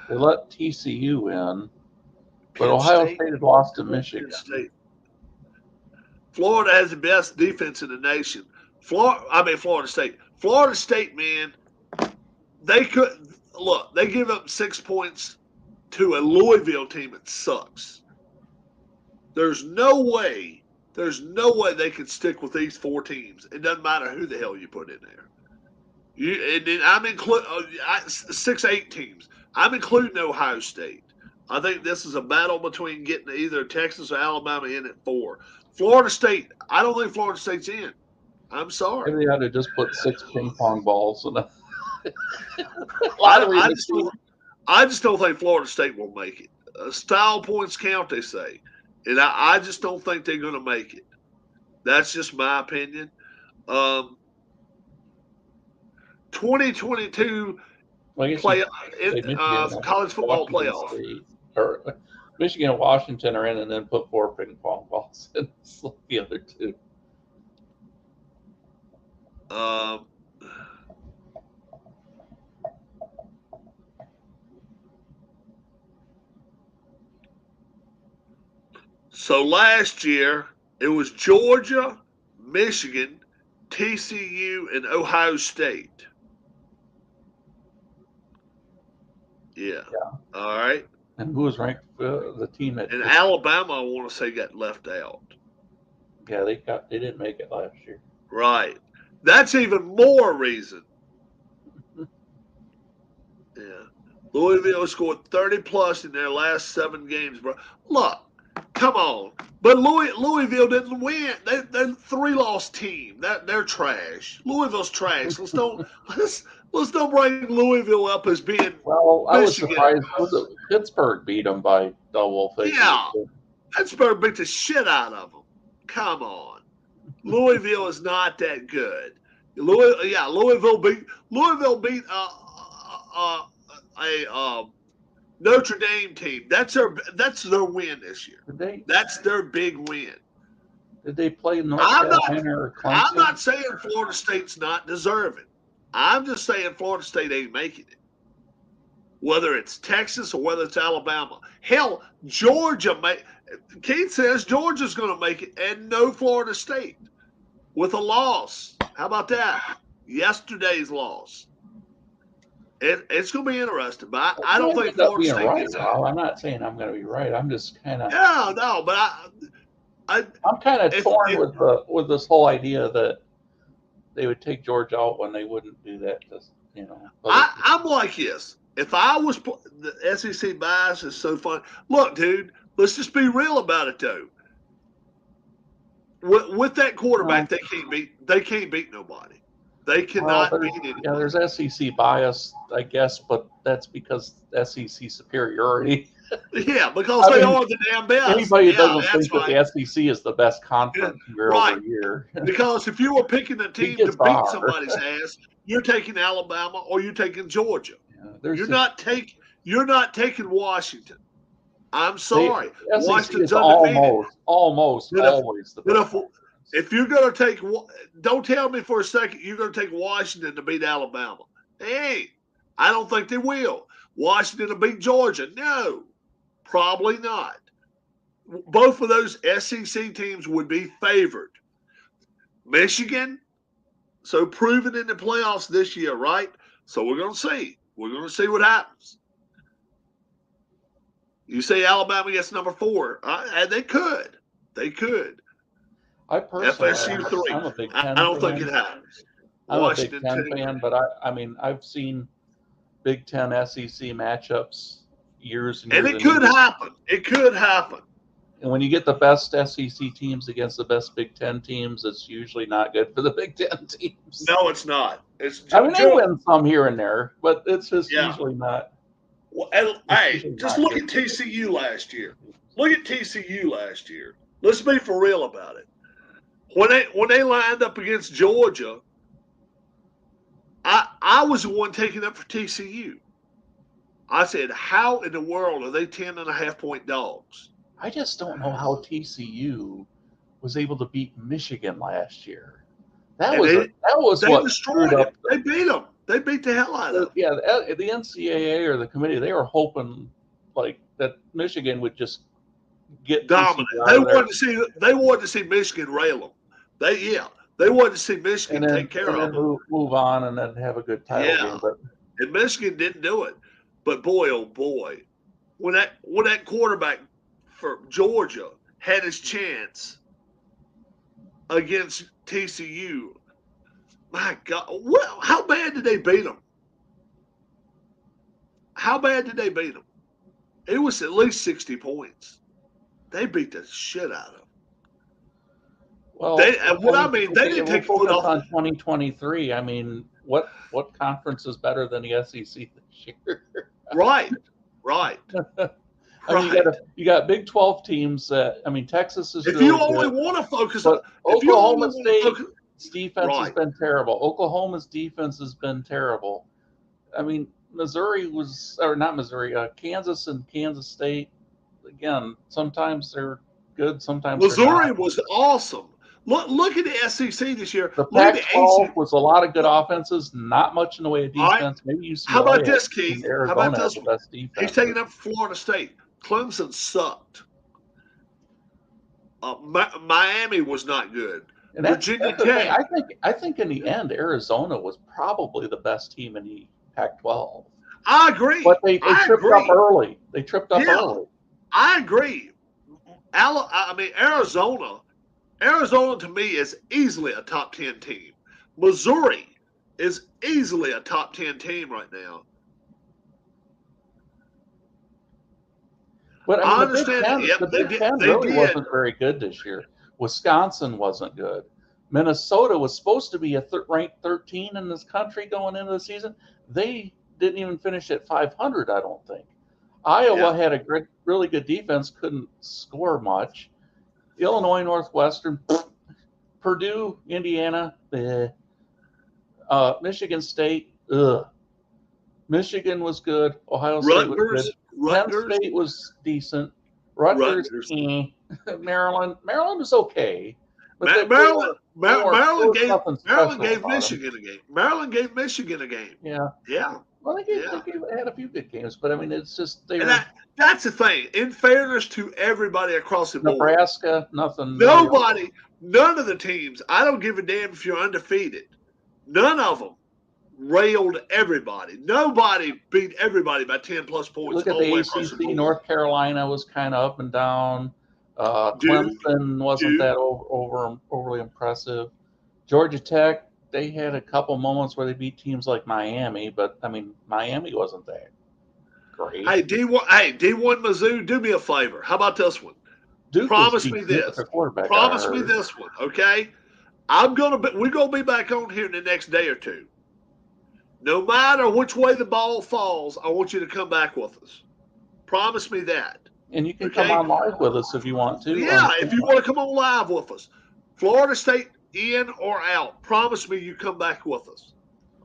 They let TCU in, but Ohio State had lost to Michigan. Florida has the best defense in the nation. Florida State. Florida State, man, they give up 6 points to a Louisville team that sucks. There's no way they can stick with these four teams. It doesn't matter who the hell you put in there. I'm including 6-8 teams. I'm including Ohio State. I think this is a battle between getting either Texas or Alabama in at 4. Florida State. I don't think Florida State's in. I'm sorry. Maybe they had to just put 6 ping pong balls in a I just don't think Florida State will make it. Style points count, they say. And I just don't think they're going to make it. That's just my opinion. 2022 college football playoff. Michigan and Washington are in, and then put 4 ping pong balls in the other two. So last year it was Georgia, Michigan, TCU, and Ohio State. Yeah. All right. And who was ranked the team that? And Alabama, I want to say, got left out. Yeah, they didn't make it last year. Right. That's even more reason. Yeah. Louisville scored 30 plus in their last 7 games, bro. Look, come on. But Louisville didn't win. They're a 3-loss team. They're trash. Louisville's trash. Let's don't bring Louisville up as being. Well, I was Michigan. surprised. Pittsburgh beat them by double figures. Yeah. Pittsburgh beat the shit out of them. Come on. Louisville is not that good. Louisville beat a Notre Dame team. That's their win this year. That's their big win. Did they play North Carolina or Clemson? I'm not saying Florida State's not deserving. I'm just saying Florida State ain't making it. Whether it's Texas or whether it's Alabama. Hell, Georgia Keith says Georgia's going to make it, and no Florida State with a loss. How about that? Yesterday's loss. It's going to be interesting, but I don't think Florida State right. gets out. I'm not saying I'm going to be right. I'm just kind of but I'm kind of torn with this whole idea that they would take Georgia out when they wouldn't do that. I'm like this. If I was the SEC bias is so fun. Look, dude, let's just be real about it though. With that quarterback, they can't beat nobody. They cannot beat anybody. Yeah, there's SEC bias, I guess, but that's because SEC superiority. Yeah, because they are the damn best. Anybody doesn't think that the SEC is the best conference year over year. Because if you were picking a team to beat somebody's ass, you're taking Alabama or you're taking Georgia. Yeah, you're not taking Washington. I'm sorry. Washington's almost always the best. If you're going to take, don't tell me for a second you're going to take Washington to beat Alabama. Hey, I don't think they will. Washington to beat Georgia? No, probably not. Both of those SEC teams would be favored. Michigan, so proven in the playoffs this year, right? So we're going to see. We're going to see what happens. You say Alabama gets number 4. And they could. They could. I personally, FSU 3. I'm a Big Ten I don't think it happens. I'm Washington a Big Ten fan, but I mean, I've seen Big Ten SEC matchups years and years. And it could happen. It could happen. And when you get the best SEC teams against the best Big Ten teams, it's usually not good for the Big Ten teams. No, it's not. They win some here and there, but it's just usually not. Well, hey, just look at TCU last year. Look at TCU last year. Let's be for real about it. When they lined up against Georgia, I was the one taking up for TCU. I said, how in the world are they 10.5-point dogs? I just don't know how TCU was able to beat Michigan last year. That was what destroyed it. They beat them. They beat the hell out of them. Yeah, the NCAA or the committee, they were hoping like that Michigan would just get dominant. They wanted to see Michigan rail them. They wanted to see Michigan take care of them. Move on and then have a good title game. But and Michigan didn't do it. But boy, oh boy, when that quarterback for Georgia had his chance against TCU, my God, how bad did they beat them? How bad did they beat them? It was at least 60 points. They beat the shit out of them. Well, they didn't take foot off on 2023. I mean, what conference is better than the SEC this year? Right. I mean, you got Big 12 teams. Texas is. If you only want to focus on Oklahoma State's defense has been terrible. Oklahoma's defense has been terrible. I mean, Kansas and Kansas State. again, sometimes they're good, sometimes they're Missouri not. was awesome. Look at the SEC this year. The Look at the Pac-12 ACC. was a lot of good offenses, not much in the way of All right. defense. Maybe How about UCLA this, and Keith? How Arizona about have this the one? best defense. He's taking up Florida State. Clemson sucked. Miami was not good. And that's Virginia the thing. Tech. I think in the end, Arizona was probably the best team in the Pac-12. I agree. But they I tripped agree. up early. They tripped up Yeah. early. I agree. Arizona to me is easily a top 10 team. Missouri is easily a top 10 team right now. But I the understand it. Yep, the they Big Ten did. really wasn't very good this year. Wisconsin wasn't good. Minnesota was supposed to be ranked 13 in this country going into the season. They didn't even finish at 500, I don't think. Iowa had a really good defense, couldn't score much. Illinois, Northwestern, Purdue, Indiana, Michigan State, Michigan was good. Ohio State was good. Penn State was decent. Rutgers. Maryland was okay. But Maryland gave Michigan a game. Maryland gave Michigan a game. Yeah. Yeah. Well, they had a few good games, but I mean, it's just that's the thing. In fairness to everybody across the board, Nebraska, nothing. None of the teams. I don't give a damn if you're undefeated. None of them railed everybody. Nobody beat everybody by 10 plus points. Look at the ACC. North Carolina was kind of up and down. Clemson wasn't that overly impressive. Georgia Tech, they had a couple moments where they beat teams like Miami, but I mean, Miami wasn't that great. Hey, D1 Mizzou, do me a favor. How about this one? Promise me this. Promise me this one, okay? We're gonna be back on here in the next day or two. No matter which way the ball falls, I want you to come back with us. Promise me that. And you can come on live with us if you want to. Yeah, if you want to come on live with us. Florida State in or out. Promise me you come back with us.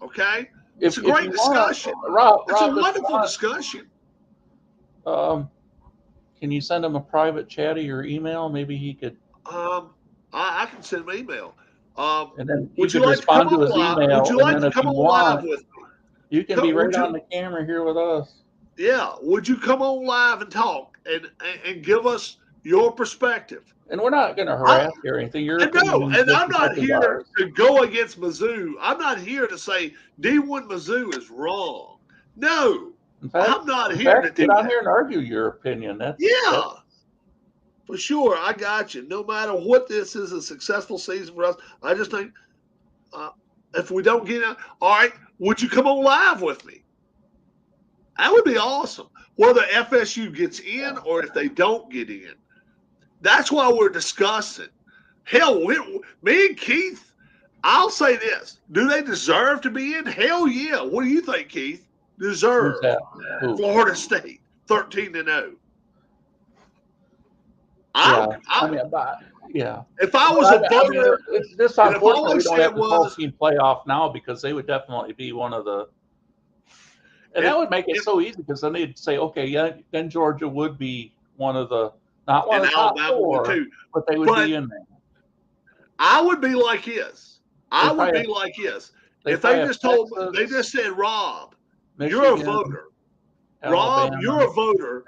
Okay? It's a great discussion. It's a wonderful discussion. Can you send him a private chat or your email? Maybe he could. I can send him an email. And then would you like respond to his email? Would you like to come on live with me? You can be right on the camera here with us. Yeah. Would you come on live and talk and give us your perspective? And we're not going to harass you or anything. I'm not here to go against Mizzou. I'm not here to say D1 Mizzou is wrong. No. In fact, I'm not here to get out here and argue your opinion. For sure. I got you. No matter what, this is a successful season for us. I just think if we don't get out, all right, would you come on live with me? That would be awesome. Whether FSU gets in or if they don't get in. That's why we're discussing. Hell, me and Keith, I'll say this. Do they deserve to be in? Hell yeah. What do you think, Keith? Deserve. Florida State, 13-0. If I was a voter, this unfortunately we don't have the 12-team playoff now because they would definitely be one of the. And that would make it so easy because then they'd say, okay, yeah, then Georgia would be one of the not one of the top four, but they would be in there. I would be like this. If they just told me, they just said, Rob, Michigan, you're a voter. Alabama, Rob, you're a voter.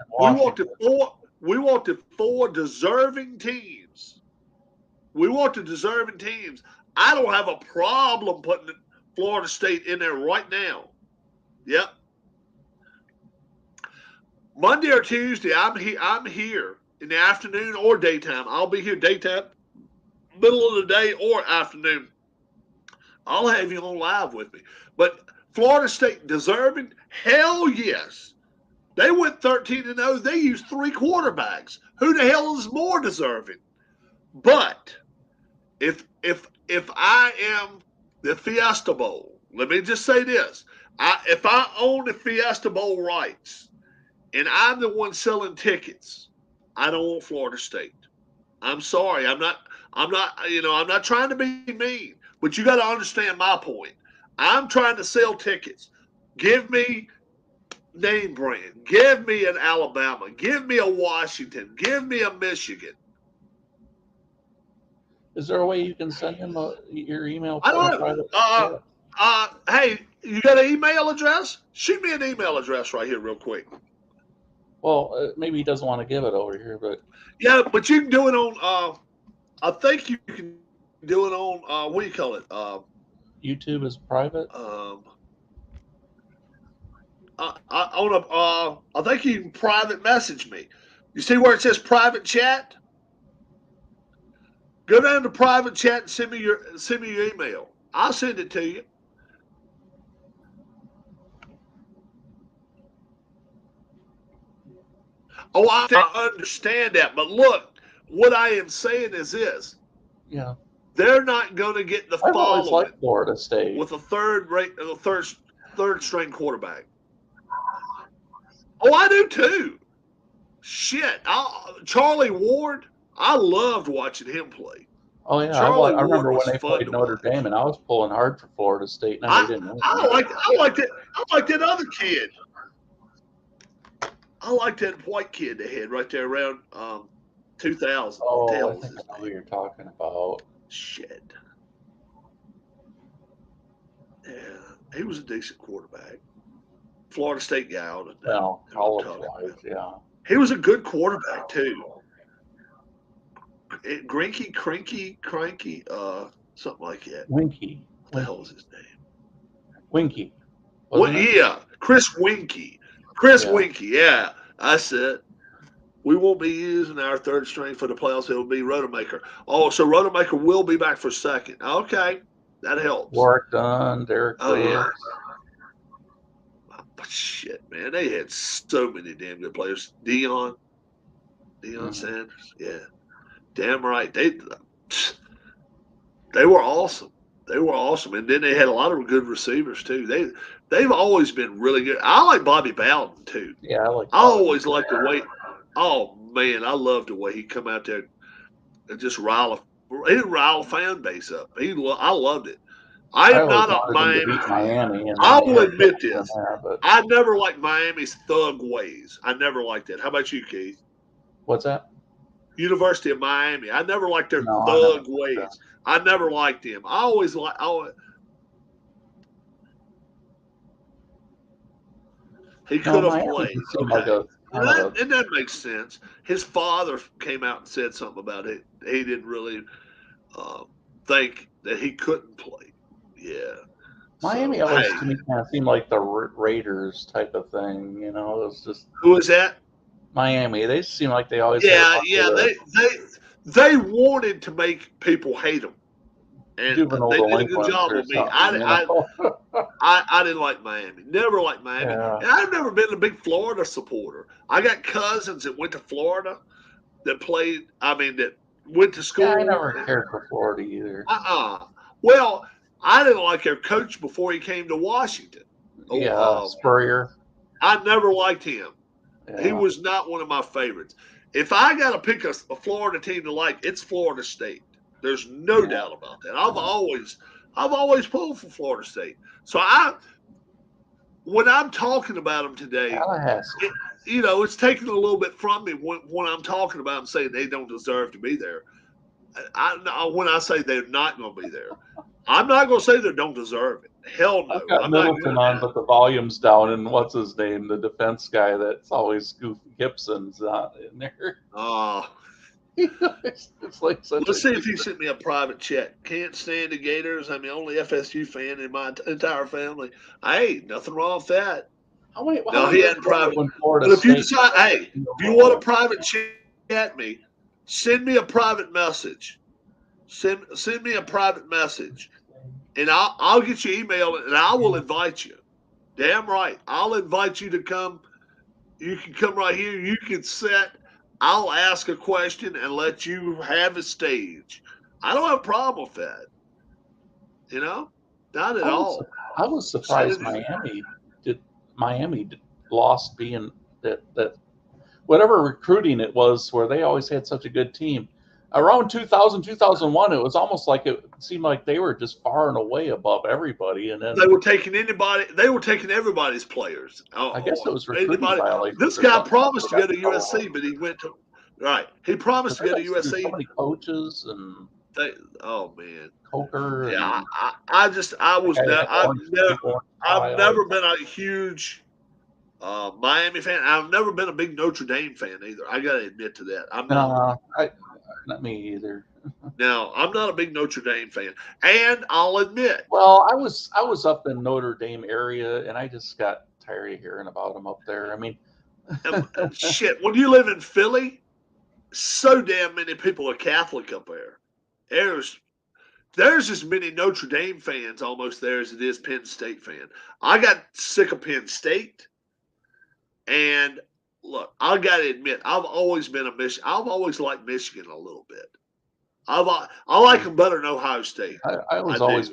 We want the four deserving teams. We want the deserving teams. I don't have a problem putting Florida State in there right now. Yep. Monday or Tuesday, I'm here in the afternoon or daytime. I'll be here daytime, middle of the day or afternoon. I'll have you on live with me. But Florida State deserving? Hell yes. They went 13-0. They used 3 quarterbacks. Who the hell is more deserving? But if I am the Fiesta Bowl, let me just say this. If I own the Fiesta Bowl rights and I'm the one selling tickets, I don't want Florida State. I'm sorry. I'm not trying to be mean, but you got to understand my point. I'm trying to sell tickets. Give me name brand. Give me an Alabama. Give me a Washington. Give me a Michigan. Is there a way you can send him your email? I don't know. Hey, you got an email address? Shoot me an email address right here real quick. Well, maybe he doesn't want to give it over here, but yeah, but you can do it on. I think you can do it on. What do you call it? YouTube is private. I think you can private message me. You see where it says private chat? Go down to private chat and send me your email. I'll send it to you. Oh, I understand that, but look, what I am saying is this. Yeah. They're not going to get the I've always following liked Florida State with a third string quarterback. Oh, I do too. Shit, Charlie Ward. I loved watching him play. Oh yeah, Charlie I remember Ward when they was fun played to Notre watch. Dame, and I was pulling hard for Florida State, and they didn't win. I like that other kid. I like that white kid they had right there around 2000. Oh, I think I know who you're talking about. Shit. Yeah, he was a decent quarterback. Florida State guy. Well, college-wise, yeah. He was a good quarterback too. Grinky, Cranky, something like that. Winky. What the hell was his name? Winky. Yeah, Chris Winky. Winky, yeah. I said we won't be using our third string for the playoffs. It'll be Rodemaker. Oh, so Rodemaker will be back for second. Okay, that helps. Warwick Dunn, Derek Williams. Shit, man, they had so many damn good players. Deion Sanders, yeah, damn right. They were awesome. They were awesome, and then they had a lot of good receivers too. They've always been really good. I like Bobby Bowden too. Yeah, I always like the way. Oh man, I love the way he come out there and just rile a fan base up. I loved it. I am not a Miami. I will admit this. I never liked Miami's thug ways. I never liked that. How about you, Keith? What's that? University of Miami. I never liked their thug ways. I never liked them. I always like. He could have played. Okay. And that makes sense. His father came out and said something about it. He didn't really think that he couldn't play. Yeah. Miami always to me kind of seemed like the Raiders type of thing. You know, it was just. Who is that? Miami. They seem like they always. They wanted to make people hate them, and they did a good job with me. I didn't like Miami. Never liked Miami. Yeah. And I've never been a big Florida supporter. I got cousins that went to Florida that played. That went to school. Yeah, I never cared for Florida either. Well, I didn't like their coach before he came to Washington. Spurrier. I never liked him. Yeah. He was not one of my favorites. If I got to pick a Florida team to like, it's Florida State. There's no doubt about that. I've always pulled for Florida State. So when I'm talking about them today, it's taking a little bit from me when I'm talking about them saying they don't deserve to be there. When I say they're not going to be there, I'm not going to say they don't deserve it. Hell no. I've got Middleton on, but the volume's down. And what's his name? The defense guy that's always goofy. Gibson's not in there. It's like such. Let's see if he sent me a private chat. Can't stand the Gators. I'm the only FSU fan in my entire family. Hey, nothing wrong with that. He hadn't private. But if you decide, if you want a private chat me, send me a private message. Send me a private message, and I'll get your email, and I will invite you. Damn right, I'll invite you to come. You can come right here. You can sit. I'll ask a question and let you have a stage. I don't have a problem with that. Not at all. I was surprised Miami lost being that whatever recruiting it was where they always had such a good team. around 2000, 2001, it was almost like it seemed like they were just far and away above everybody. And then They were taking anybody. They were taking everybody's players. I guess it was recruiting Anybody. violations. This or guy something. promised to They go to got USC, but he went to right. He promised to go to USC. So many coaches and Oh man, Coker. yeah. And I've never been a huge Miami fan. I've never been a big Notre Dame fan either. I got to admit to that. I'm not. Not me either. Now, I'm not a big Notre Dame fan, and I'll admit. Well, I was up in Notre Dame area, and I just got tired of hearing about them up there. I mean, shit. When you live in Philly, so damn many people are Catholic up there. There's as many Notre Dame fans almost there as it is Penn State fan. I got sick of Penn State, and look, I got to admit, I've always been I've always liked Michigan a little bit. I like them better than Ohio State. I was always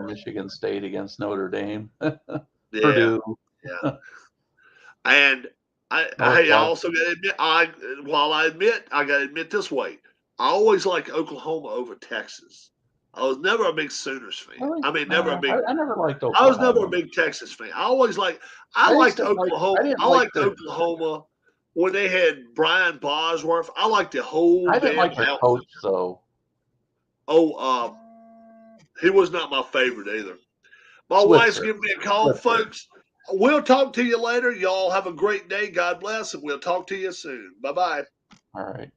Michigan State against Notre Dame. Purdue. Yeah. And I also got to admit, I got to admit this way, I always liked Oklahoma over Texas. I was never a big Sooners fan. I never liked Oklahoma. I was never a big Texas fan. I liked Oklahoma. I liked Oklahoma when they had Brian Bosworth. I liked the whole. I didn't like the coach though. Oh, he was not my favorite either. My wife's giving me a call, folks. We'll talk to you later. Y'all have a great day. God bless, and we'll talk to you soon. Bye-bye. All right.